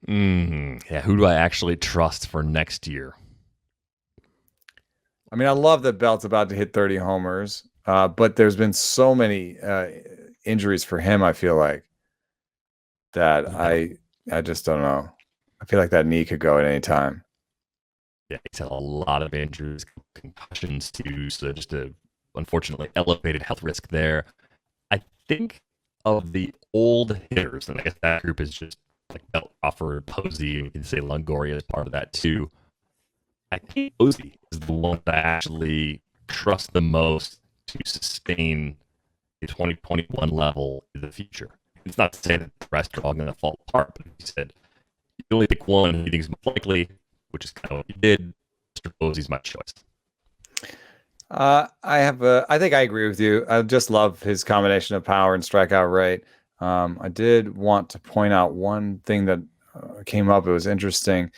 Yeah, who do I actually trust for next year? I mean, I love that Belt's about to hit 30 homers, but there's been so many injuries for him, I feel like, that I just don't know. I feel like that knee could go at any time. Yeah, he's had a lot of injuries, concussions too, so just a unfortunately elevated health risk there. I think of the old hitters, and I guess that group is just like Belt, Crawford, Posey, you can say Longoria is part of that too. I think Posey is the one that I actually trust the most to sustain the 2021 level in the future. It's not to say that the rest are all going to fall apart, but he said you only pick one who you think is most likely, which is kind of what you did. Mr. Posey's my choice. I think I agree with you. I just love his combination of power and strikeout rate. I did want to point out one thing that came up. It was interesting.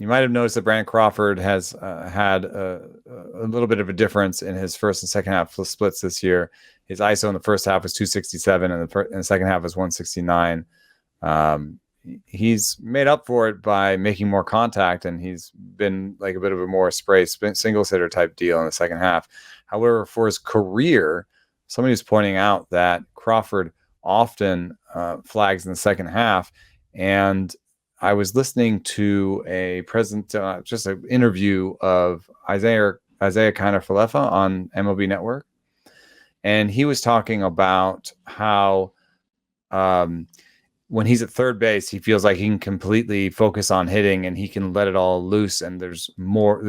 You might have noticed that Brandon Crawford has had a little bit of a difference in his first and second half splits this year. His ISO in the first half was 267, and the second half was 169. He's made up for it by making more contact, and he's been like a bit of a more spray single hitter type deal in the second half. However, for his career, somebody was pointing out that Crawford often flags in the second half, and I was listening to just an interview of Isaiah Kiner-Falefa on MLB Network, and he was talking about how when he's at third base, he feels like he can completely focus on hitting and he can let it all loose. And there's more,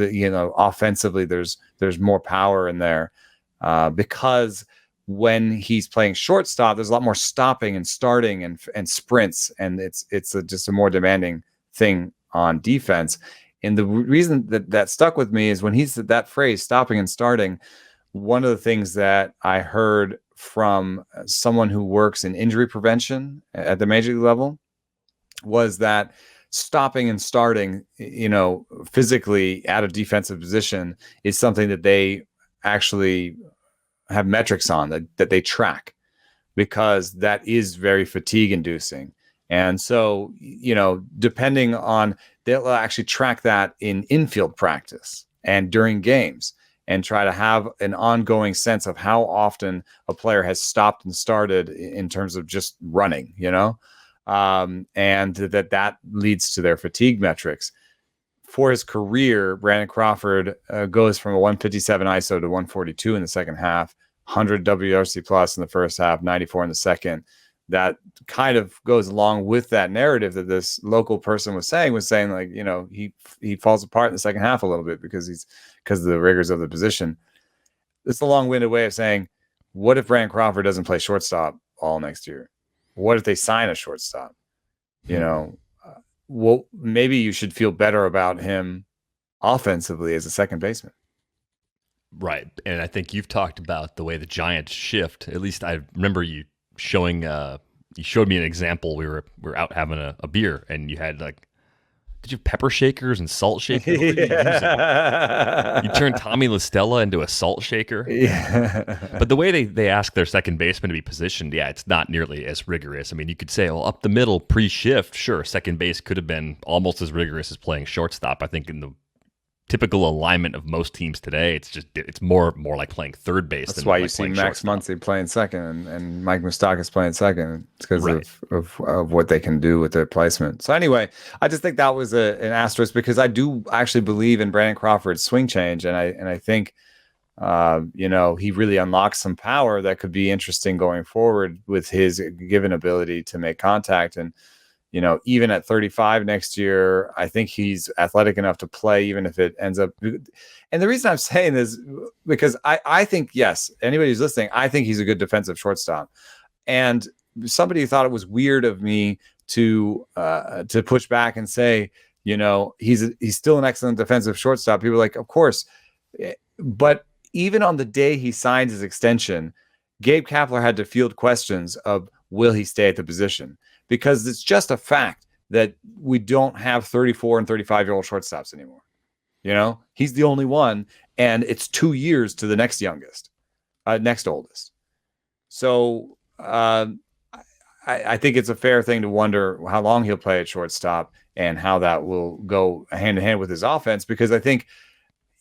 offensively, there's more power in there because when he's playing shortstop, there's a lot more stopping and starting and sprints, and it's just a more demanding thing on defense. And the reason that stuck with me is when he said that phrase, stopping and starting. One of the things that I heard from someone who works in injury prevention at the major league level was that stopping and starting, physically at a defensive position is something that they actually have metrics on that they track, because that is very fatigue inducing. And so, depending on, they'll actually track that in infield practice and during games, and try to have an ongoing sense of how often a player has stopped and started in terms of just running, and that leads to their fatigue metrics. For his career, Brandon Crawford goes from a 157 ISO to 142 in the second half, 100 WRC plus in the first half, 94 in the second. That kind of goes along with that narrative that this local person was saying like, he falls apart in the second half a little bit because of the rigors of the position. It's a long-winded way of saying, what if Brandon Crawford doesn't play shortstop all next year? What if they sign a shortstop? Well, maybe you should feel better about him offensively as a second baseman. Right. And I think you've talked about the way the Giants shift. At least I remember you showing you showed me an example. We were out having a beer, and you had like Did you have pepper shakers and salt shakers? What were you using? Yeah. You turned Tommy LaStella into a salt shaker? Yeah. But the way they ask their second baseman to be positioned, yeah, it's not nearly as rigorous. I mean, you could say, well, up the middle, pre-shift, sure, second base could have been almost as rigorous as playing shortstop. I think in the typical alignment of most teams today, it's more like playing third base. That's than why like you see playing Max shortstop. Muncy playing second and Mike Moustakas playing second. It's because Right. of what they can do with their placement. So anyway, I just think that was an asterisk because I do actually believe in Brandon Crawford's swing change, and I think he really unlocks some power that could be interesting going forward with his given ability to make contact. And even at 35 next year, I think he's athletic enough to play, even if it ends up. And the reason I'm saying this because I think, yes, anybody who's listening, I think he's a good defensive shortstop. And somebody thought it was weird of me to push back and say, he's still an excellent defensive shortstop. People are like, of course, but even on the day he signed his extension, Gabe Kapler had to field questions of will he stay at the position. Because it's just a fact that we don't have 34 and 35-year-old shortstops anymore. He's the only one, and it's 2 years to the next oldest. So I think it's a fair thing to wonder how long he'll play at shortstop and how that will go hand in hand with his offense. Because I think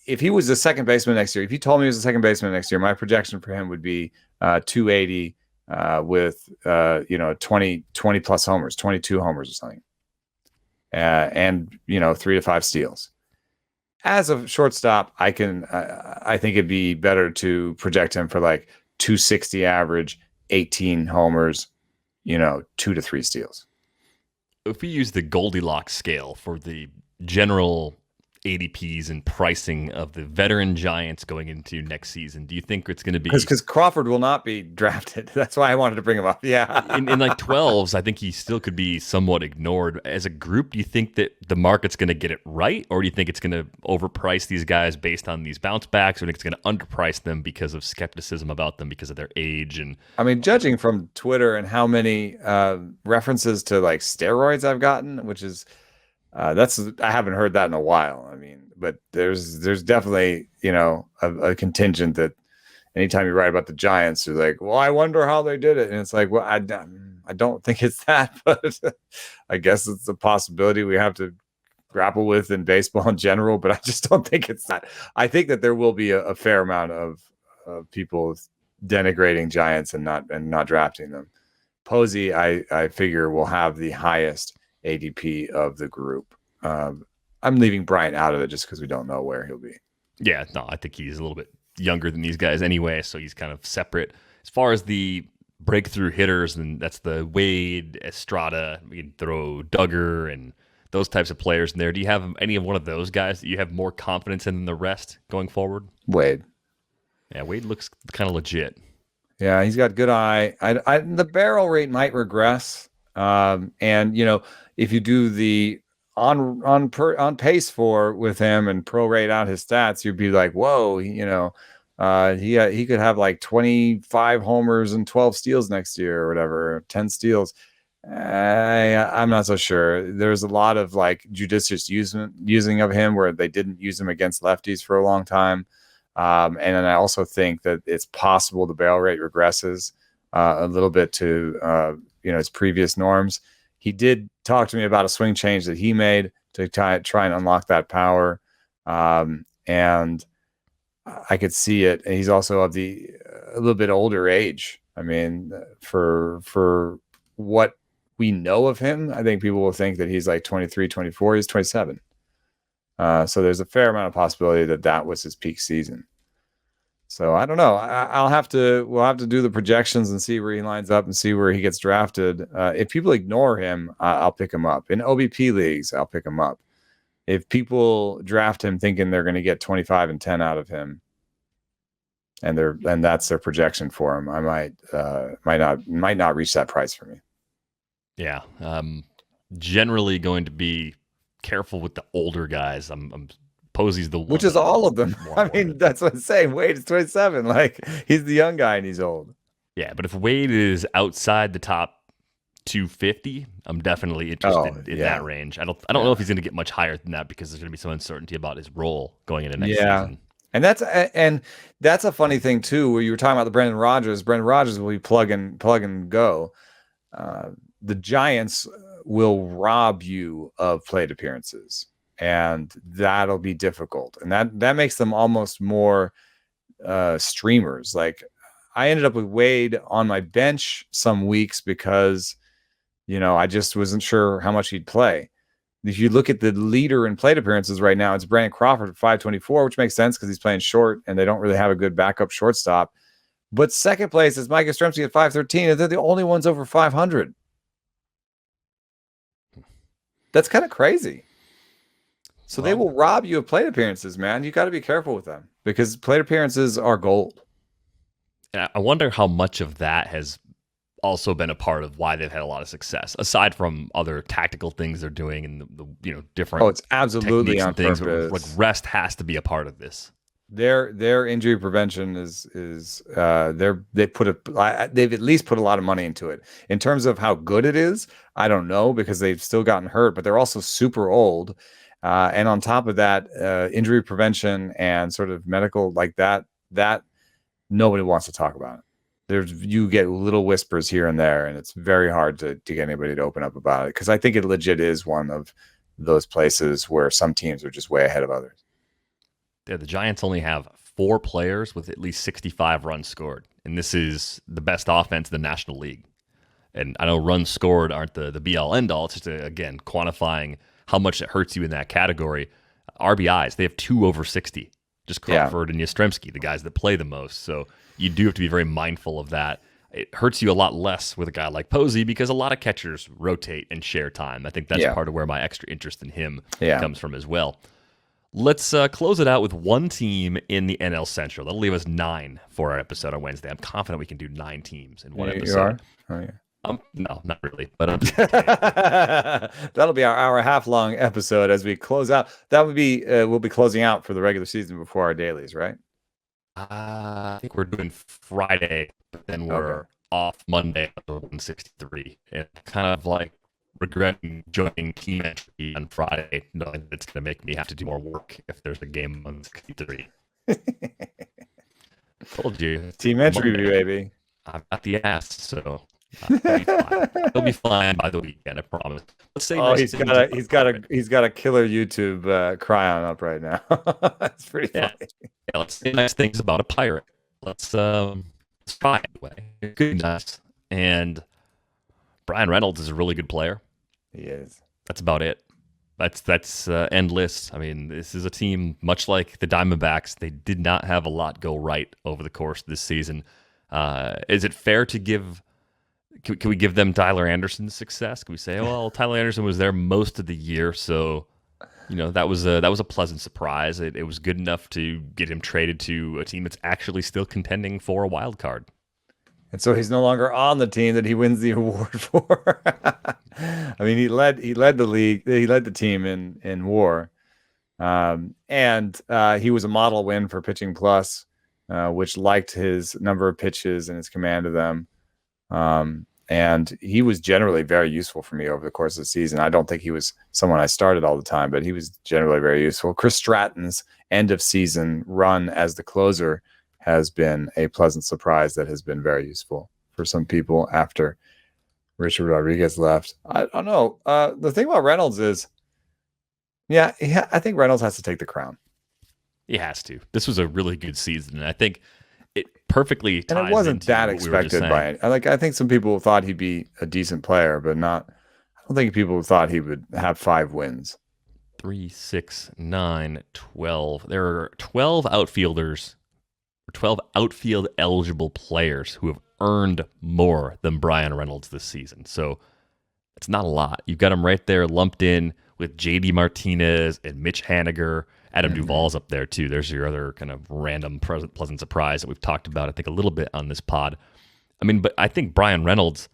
if he was a second baseman next year, if you told me he was a second baseman next year, my projection for him would be 280. With 20 plus homers, 22 homers or something, and 3 to 5 steals. As a shortstop, I think it'd be better to project him for like 260 average, 18 homers, 2 to 3 steals. If we use the Goldilocks scale for the general ADPs and pricing of the veteran Giants going into next season, do you think it's going to be because Crawford will not be drafted? That's why I wanted to bring him up. Yeah, in like 12s, I think he still could be somewhat ignored as a group. Do you think that the market's going to get it right, or do you think it's going to overprice these guys based on these bounce backs, or do you think it's going to underprice them because of skepticism about them because of their age? And I mean, judging from Twitter and how many references to like steroids I've gotten, which is I haven't heard that in a while. I mean, but there's definitely, a contingent that anytime you write about the Giants, you're like, well, I wonder how they did it. And it's like, well, I don't think it's that, but I guess it's a possibility we have to grapple with in baseball in general, but I just don't think it's that. I think that there will be a fair amount of people denigrating Giants and not drafting them. Posey, I figure will have the highest ADP of the group. I'm leaving Bryant out of it just because we don't know where he'll be. Yeah, no, I think he's a little bit younger than these guys anyway, so he's kind of separate. As far as the breakthrough hitters, and that's the Wade, Estrada, we can throw Duggar and those types of players in there. Do you have any of one of those guys that you have more confidence in than the rest going forward? Wade. Yeah, Wade looks kind of legit. Yeah, he's got good eye. The barrel rate might regress. And if you do the on pace for with him and prorate out his stats, you'd be like, whoa, he could have like 25 homers and 12 steals next year or whatever, 10 steals. I'm not so sure. There's a lot of like judicious using of him where they didn't use him against lefties for a long time. And then I also think that it's possible the barrel rate regresses a little bit to his previous norms. He did talk to me about a swing change that he made to try and unlock that power. And I could see it. And he's also of a little bit older age. I mean, for what we know of him, I think people will think that he's like 23, 24. He's 27. So there's a fair amount of possibility that was his peak season. So I don't know. We'll have to do the projections and see where he lines up and see where he gets drafted. If people ignore him, I'll pick him up. In OBP leagues, I'll pick him up. If people draft him thinking they're going to get 25 and 10 out of him, and that's their projection for him, I might not reach that price for me. Yeah. Generally going to be careful with the older guys. I'm Posey's the one. Which is all of them. I mean, that's what I'm saying. Wade is 27. Like, he's the young guy and he's old. Yeah, but if Wade is outside the top 250, I'm definitely Oh, interested in yeah. that range. I don't know if he's going to get much higher than that because there's going to be some uncertainty about his role going into next Yeah. season. And that's a funny thing too, where you were talking about the Brendan Rodgers. Brendan Rodgers will be plug and go. The Giants will rob you of plate appearances, and that'll be difficult. And that makes them almost more streamers. Like I ended up with Wade on my bench some weeks because, I just wasn't sure how much he'd play. If you look at the leader in plate appearances right now, it's Brandon Crawford at 524, which makes sense because he's playing short and they don't really have a good backup shortstop. But second place is Mike Yastrzemski at 513, and they're the only ones over 500. That's kind of crazy. So they will rob you of plate appearances, man. You got to be careful with them because plate appearances are gold. And I wonder how much of that has also been a part of why they've had a lot of success, aside from other tactical things they're doing and the different. Oh, it's absolutely on things. purpose. Like rest has to be a part of this. Their injury prevention is they've at least put a lot of money into it. In terms of how good it is, I don't know because they've still gotten hurt, but they're also super old. And on top of that, injury prevention and sort of medical like that nobody wants to talk about it. You get little whispers here and there, and it's very hard to get anybody to open up about it because I think it legit is one of those places where some teams are just way ahead of others. Yeah, the Giants only have 4 players with at least 65 runs scored, and this is the best offense in the National League. And I know runs scored aren't the be-all, end-all. It's just, again, quantifying how much it hurts you in that category. RBIs, they have 2 over 60. Just Crawford and Yastrzemski, the guys that play the most. So you do have to be very mindful of that. It hurts you a lot less with a guy like Posey because a lot of catchers rotate and share time. I think that's part of where my extra interest in him comes from as well. Let's close it out with one team in the NL Central. That'll leave us 9 for our episode on Wednesday. I'm confident we can do 9 teams in one episode. You are? Oh, yeah. No, not really. But that'll be our hour-and-a-half-long episode as we close out. That would be we'll be closing out for the regular season before our dailies, right? I think we're doing Friday, but then we're off Monday at 163. And kind of like regretting joining Team Entry on Friday, knowing that it's going to make me have to do more work if there's a game on 63. Told you. Team Entry, baby. I've got the ass, so he'll be fine by the weekend, I promise. Let's say he's got a killer YouTube cryon up right now. That's pretty funny. Yeah, let's say nice things about a pirate. Let's try anyway. Good, nice. And Brian Reynolds is a really good player. He is. That's about it. That's endless. I mean, this is a team much like the Diamondbacks. They did not have a lot go right over the course of this season. Is it fair to give? Can we give them Tyler Anderson's success? Can we say, well, Tyler Anderson was there most of the year, so that was a pleasant surprise. It was good enough to get him traded to a team that's actually still contending for a wild card. And so he's no longer on the team that he wins the award for. I mean, he led the league. He led the team in WAR, and he was a model win for Pitching Plus, which liked his number of pitches and his command of them. And he was generally very useful for me over the course of the season. I don't think he was someone I started all the time, but he was generally very useful. Chris Stratton's end of season run as the closer has been a pleasant surprise that has been very useful for some people after Richard Rodriguez left. I don't know. The thing about Reynolds is, I think Reynolds has to take the crown. He has to. This was a really good season, and I think it perfectly ties and it wasn't into that what expected by it. I think some people thought he'd be a decent player, but not. I don't think people thought he would have 5 wins. 3, 6, 9, 12. There are 12 outfielders, 12 outfield eligible players who have earned more than Brian Reynolds this season. So it's not a lot. You've got him right there lumped in with JD Martinez and Mitch Haniger. Adam Duvall's up there too. There's your other kind of random pleasant surprise that we've talked about, I think, a little bit on this pod. I mean, but I think Brian Reynolds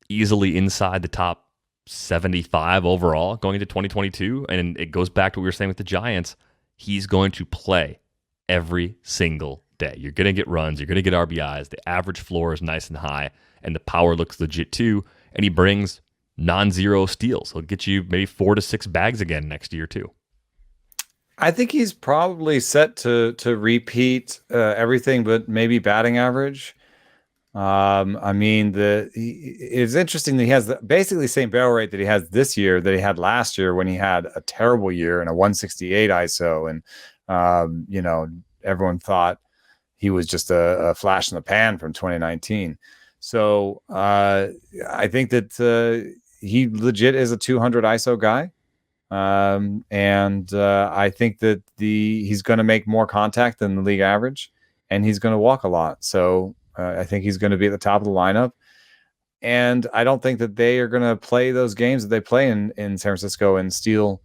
easily inside the top 75 overall going into 2022. And it goes back to what we were saying with the Giants. He's going to play every single day. You're going to get runs. You're going to get RBIs. The average floor is nice and high, and the power looks legit too. and he brings non-zero steals. He'll get you maybe 4 to 6 bags again next year too. I think he's probably set to repeat everything, but maybe batting average. I mean, it's interesting that he has basically the same barrel rate that he has this year that he had last year when he had a terrible year and a 168 ISO, and everyone thought he was just a flash in the pan from 2019. So I think that he legit is a 200 ISO guy. And I think that he's going to make more contact than the league average, and he's going to walk a lot. So I think he's going to be at the top of the lineup. And I don't think that they are going to play those games that they play in San Francisco and steal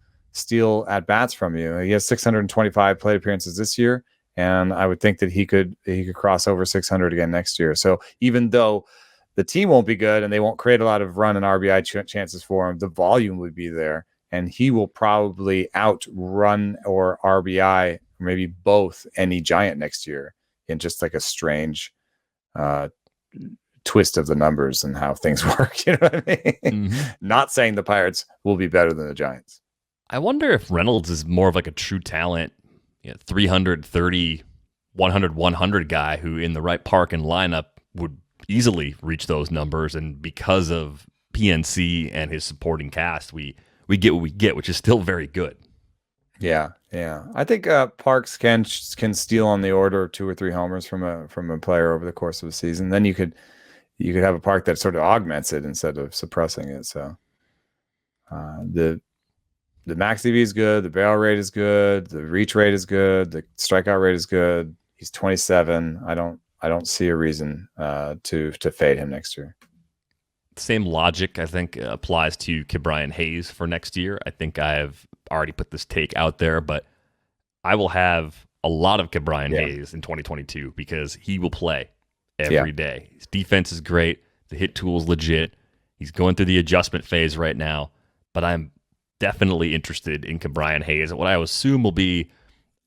at bats from you. He has 625 plate appearances this year, and I would think that he could cross over 600 again next year. So even though the team won't be good and they won't create a lot of run and RBI chances for him, the volume would be there. And he will probably outrun or RBI, maybe both, any Giant next year in just like a strange twist of the numbers and how things work. You know what I mean? Mm-hmm. Not saying the Pirates will be better than the Giants. I wonder if Reynolds is more of like a true talent, 330, 100, 100 guy who in the right park and lineup would easily reach those numbers. And because of PNC and his supporting cast, we get what we get, which is still very good. Yeah. I think Parks can steal on the order of 2 or 3 homers from a player over the course of a season. Then you could have a Park that sort of augments it instead of suppressing it. So the max EV is good, the barrel rate is good, the reach rate is good, the strikeout rate is good. He's 27. I don't see a reason to fade him next year. Same logic, I think, applies to Ke'Bryan Hayes for next year. I think I've already put this take out there, but I will have a lot of Ke'Bryan Hayes in 2022 because he will play every day. His defense is great. The hit tool is legit. He's going through the adjustment phase right now, but I'm definitely interested in Ke'Bryan Hayes at what I assume will be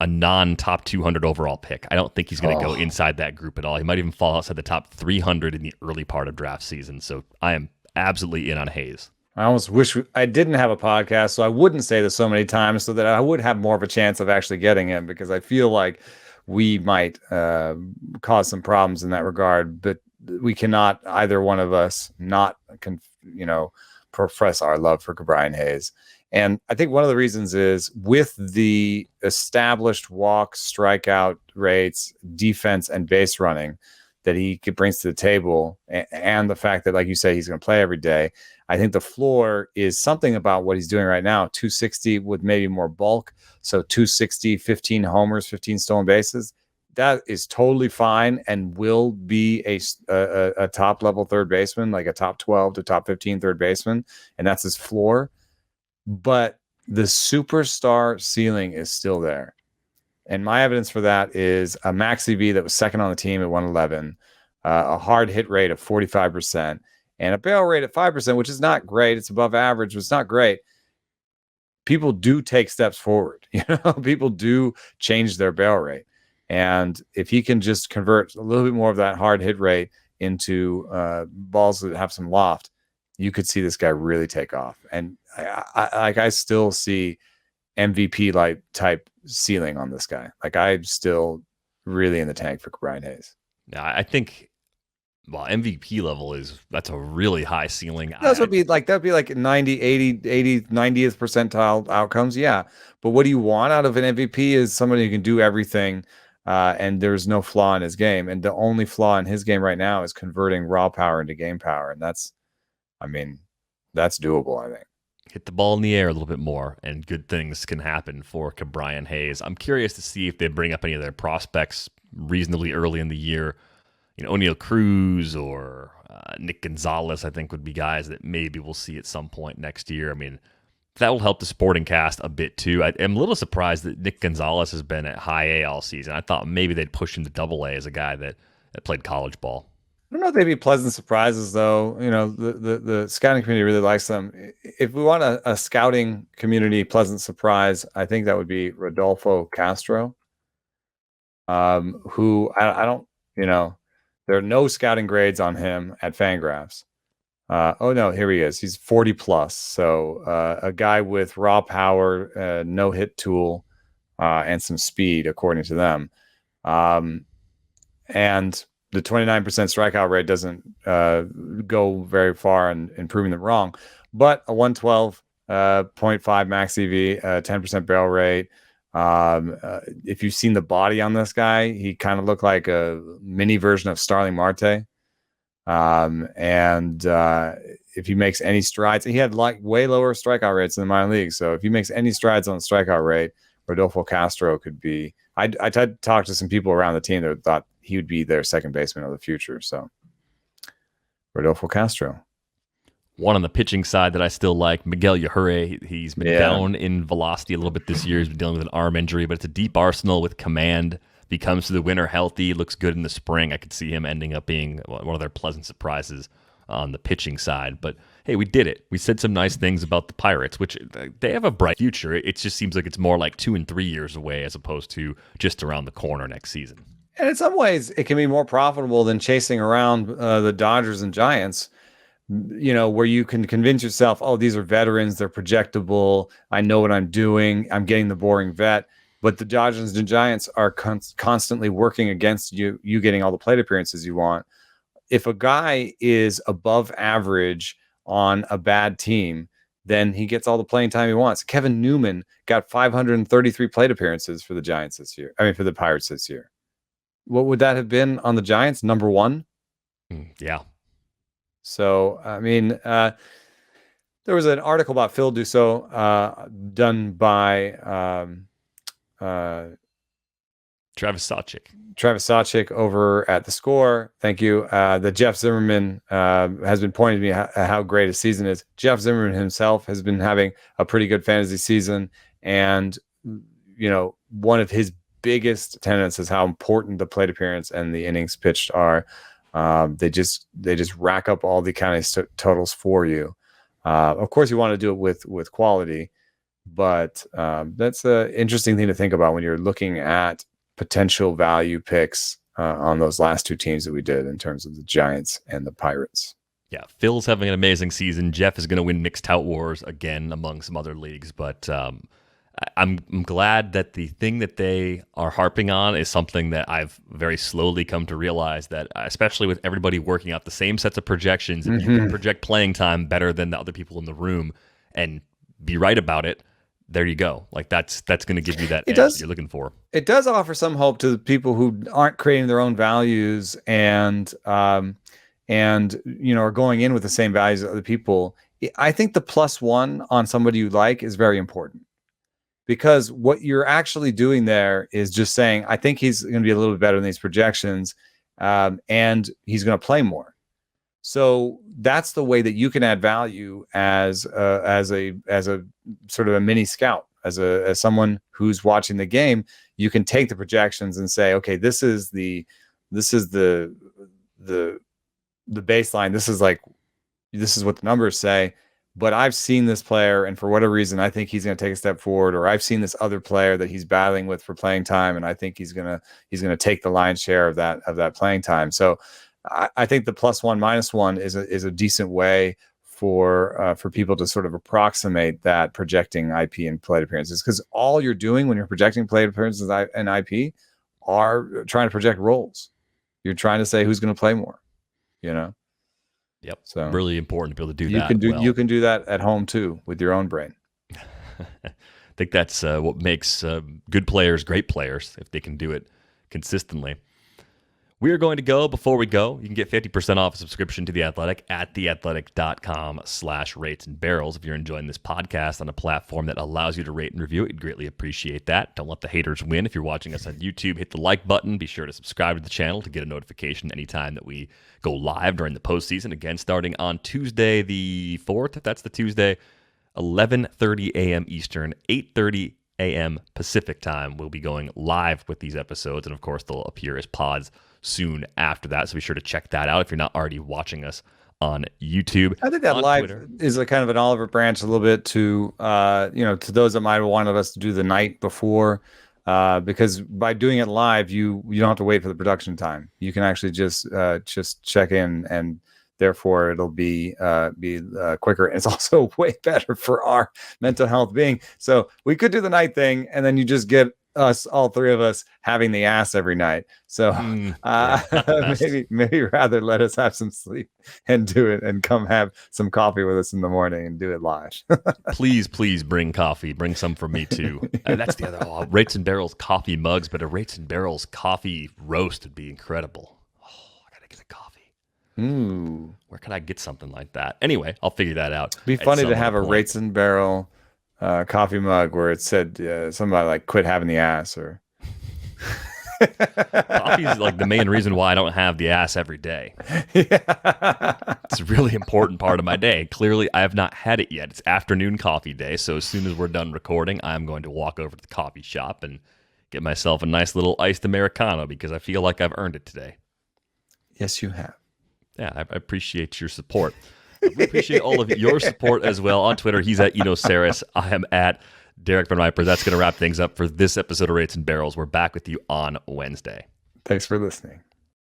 a non-top 200 overall pick. I don't think he's going to go inside that group at all. He might even fall outside the top 300 in the early part of draft season. So I am absolutely in on Hayes. I almost wish I didn't have a podcast so I wouldn't say this so many times so that I would have more of a chance of actually getting him, because I feel like we might cause some problems in that regard. But we cannot, either one of us, not profess our love for Ke'Bryan Hayes. And I think one of the reasons is with the established walk, strikeout rates, defense, and base running that he brings to the table, and the fact that, like you say, he's going to play every day, I think the floor is something about what he's doing right now, 260 with maybe more bulk. So 260, 15 homers, 15 stolen bases. That is totally fine and will be a top-level third baseman, like a top 12 to top 15 third baseman, and that's his floor. But the superstar ceiling is still there. And my evidence for that is a max EV that was second on the team at 111, a hard hit rate of 45%, and a barrel rate at 5%, which is not great. It's above average, but it's not great. People do take steps forward. People do change their barrel rate. And if he can just convert a little bit more of that hard hit rate into balls that have some loft, you could see this guy really take off. And I still see MVP type ceiling on this guy. Like, I'm still really in the tank for Ke'Bryan Hayes. Yeah, I think MVP level that's a really high ceiling. That'd be like 90, 80, 90th percentile outcomes. Yeah. But what do you want out of an MVP is somebody who can do everything. And there's no flaw in his game. And the only flaw in his game right now is converting raw power into game power. And that's doable, I think. Hit the ball in the air a little bit more, and good things can happen for Ke'Bryan Hayes. I'm curious to see if they bring up any of their prospects reasonably early in the year. O'Neal Cruz or Nick Gonzalez, I think, would be guys that maybe we'll see at some point next year. I mean, that will help the supporting cast a bit too. I am a little surprised that Nick Gonzalez has been at high A all season. I thought maybe they'd push him to double A as a guy that played college ball. I don't know if they'd be pleasant surprises, though. The scouting community really likes them. If we want a scouting community pleasant surprise, I think that would be Rodolfo Castro, who I don't, there are no scouting grades on him at Fangraphs. Oh no, here he is. He's 40 plus. So a guy with raw power, no hit tool, and some speed, according to them. And the 29% strikeout rate doesn't go very far in proving them wrong. But a 112.5 max EV, 10% barrel rate. If you've seen the body on this guy, he kind of looked like a mini version of Starling Marte. And if he makes any strides, he had like way lower strikeout rates in the minor leagues. So if he makes any strides on the strikeout rate, Rodolfo Castro could be. I tried to talk to some people around the team that thought he would be their second baseman of the future. So Rodolfo Castro. One on the pitching side that I still like, Miguel Yajure. He's been down in velocity a little bit this year. He's been dealing with an arm injury, but it's a deep arsenal with command. If he comes to the winter healthy, looks good in the spring, I could see him ending up being one of their pleasant surprises on the pitching side. But hey, we did it. We said some nice things about the Pirates, which they have a bright future. It just seems like it's more like 2 and 3 years away as opposed to just around the corner next season. And in some ways, it can be more profitable than chasing around the Dodgers and Giants, where you can convince yourself, oh, these are veterans, they're projectable, I know what I'm doing, I'm getting the boring vet. But the Dodgers and Giants are constantly working against you getting all the plate appearances you want. If a guy is above average on a bad team, then he gets all the playing time he wants. Kevin Newman got 533 plate appearances for the Giants this year. I mean, for the Pirates this year. What would that have been on the Giants? Number 1? Yeah. So, I mean, there was an article about Phil Dussault done by Travis Sawchik over at The Score. Thank you. That Jeff Zimmerman has been pointing to me how great his season is. Jeff Zimmerman himself has been having a pretty good fantasy season. And, one of his biggest tenets is how important the plate appearance and the innings pitched are. They just rack up all the kind of totals for you. Of course, you want to do it with quality, but that's an interesting thing to think about when you're looking at potential value picks on those last 2 teams that we did in terms of the Giants and the Pirates. Yeah, Phil's having an amazing season. Jeff is going to win Mixed Tout Wars again among some other leagues, but I'm glad that the thing that they are harping on is something that I've very slowly come to realize, that especially with everybody working out the same sets of projections, if you can project playing time better than the other people in the room and be right about it, there you go. Like that's going to give you that edge you're looking for. It does offer some hope to the people who aren't creating their own values and are going in with the same values as other people. I think the +1 on somebody you like is very important. Because what you're actually doing there is just saying, I think he's going to be a little bit better than these projections, and he's going to play more. So that's the way that you can add value as a sort of a mini scout, as someone who's watching the game. You can take the projections and say, okay, this is the baseline. This is what the numbers say. But I've seen this player, and for whatever reason, I think he's going to take a step forward. Or I've seen this other player that he's battling with for playing time, and I think he's going to take the lion's share of that playing time. So I think the +1 -1 is a decent way for people to sort of approximate that projecting IP and plate appearances, because all you're doing when you're projecting plate appearances and IP are trying to project roles. You're trying to say who's going to play more. Yep. So really important to be able to do that. You can do that at home too with your own brain. I think that's what makes good players great players, if they can do it consistently. We are going to go. Before we go, you can get 50% off a subscription to The Athletic at theathletic.com/rates and barrels. If you're enjoying this podcast on a platform that allows you to rate and review it, we'd greatly appreciate that. Don't let the haters win. If you're watching us on YouTube, hit the like button. Be sure to subscribe to the channel to get a notification anytime that we go live during the postseason. Again, starting on Tuesday the 4th, that's the Tuesday, 11:30 a.m. Eastern, 8:30 a.m. Pacific time. We'll be going live with these episodes, and of course, they'll appear as pods soon after that. So be sure to check that out if you're not already watching us on YouTube. I think that live Twitter is a kind of an Oliver Branch a little bit to to those that might have wanted us to do the night before, because by doing it live, you don't have to wait for the production time. You can actually just check in, and Therefore, it'll be quicker, and it's also way better for our mental health being. So we could do the night thing, and then you just get us, all three of us, having the ass every night. So maybe rather let us have some sleep and do it, and come have some coffee with us in the morning and do it live. Please bring coffee. Bring some for me too. That's the other Rates and Barrels coffee mugs, but a Rates and Barrels coffee roast would be incredible. Oh, I gotta get a coffee. Ooh, where can I get something like that? Anyway, I'll figure that out. It'd be funny to have a Rates and Barrel coffee mug where it said somebody like "quit having the ass" or. Coffee is like the main reason why I don't have the ass every day. It's a really important part of my day. Clearly, I have not had it yet. It's afternoon coffee day, so as soon as we're done recording, I'm going to walk over to the coffee shop and get myself a nice little iced Americano because I feel like I've earned it today. Yes, you have. Yeah, I appreciate your support. We appreciate all of your support as well. On Twitter, he's at Eno Saris. I am at Derek Van Riper. That's going to wrap things up for this episode of Rates and Barrels. We're back with you on Wednesday. Thanks for listening.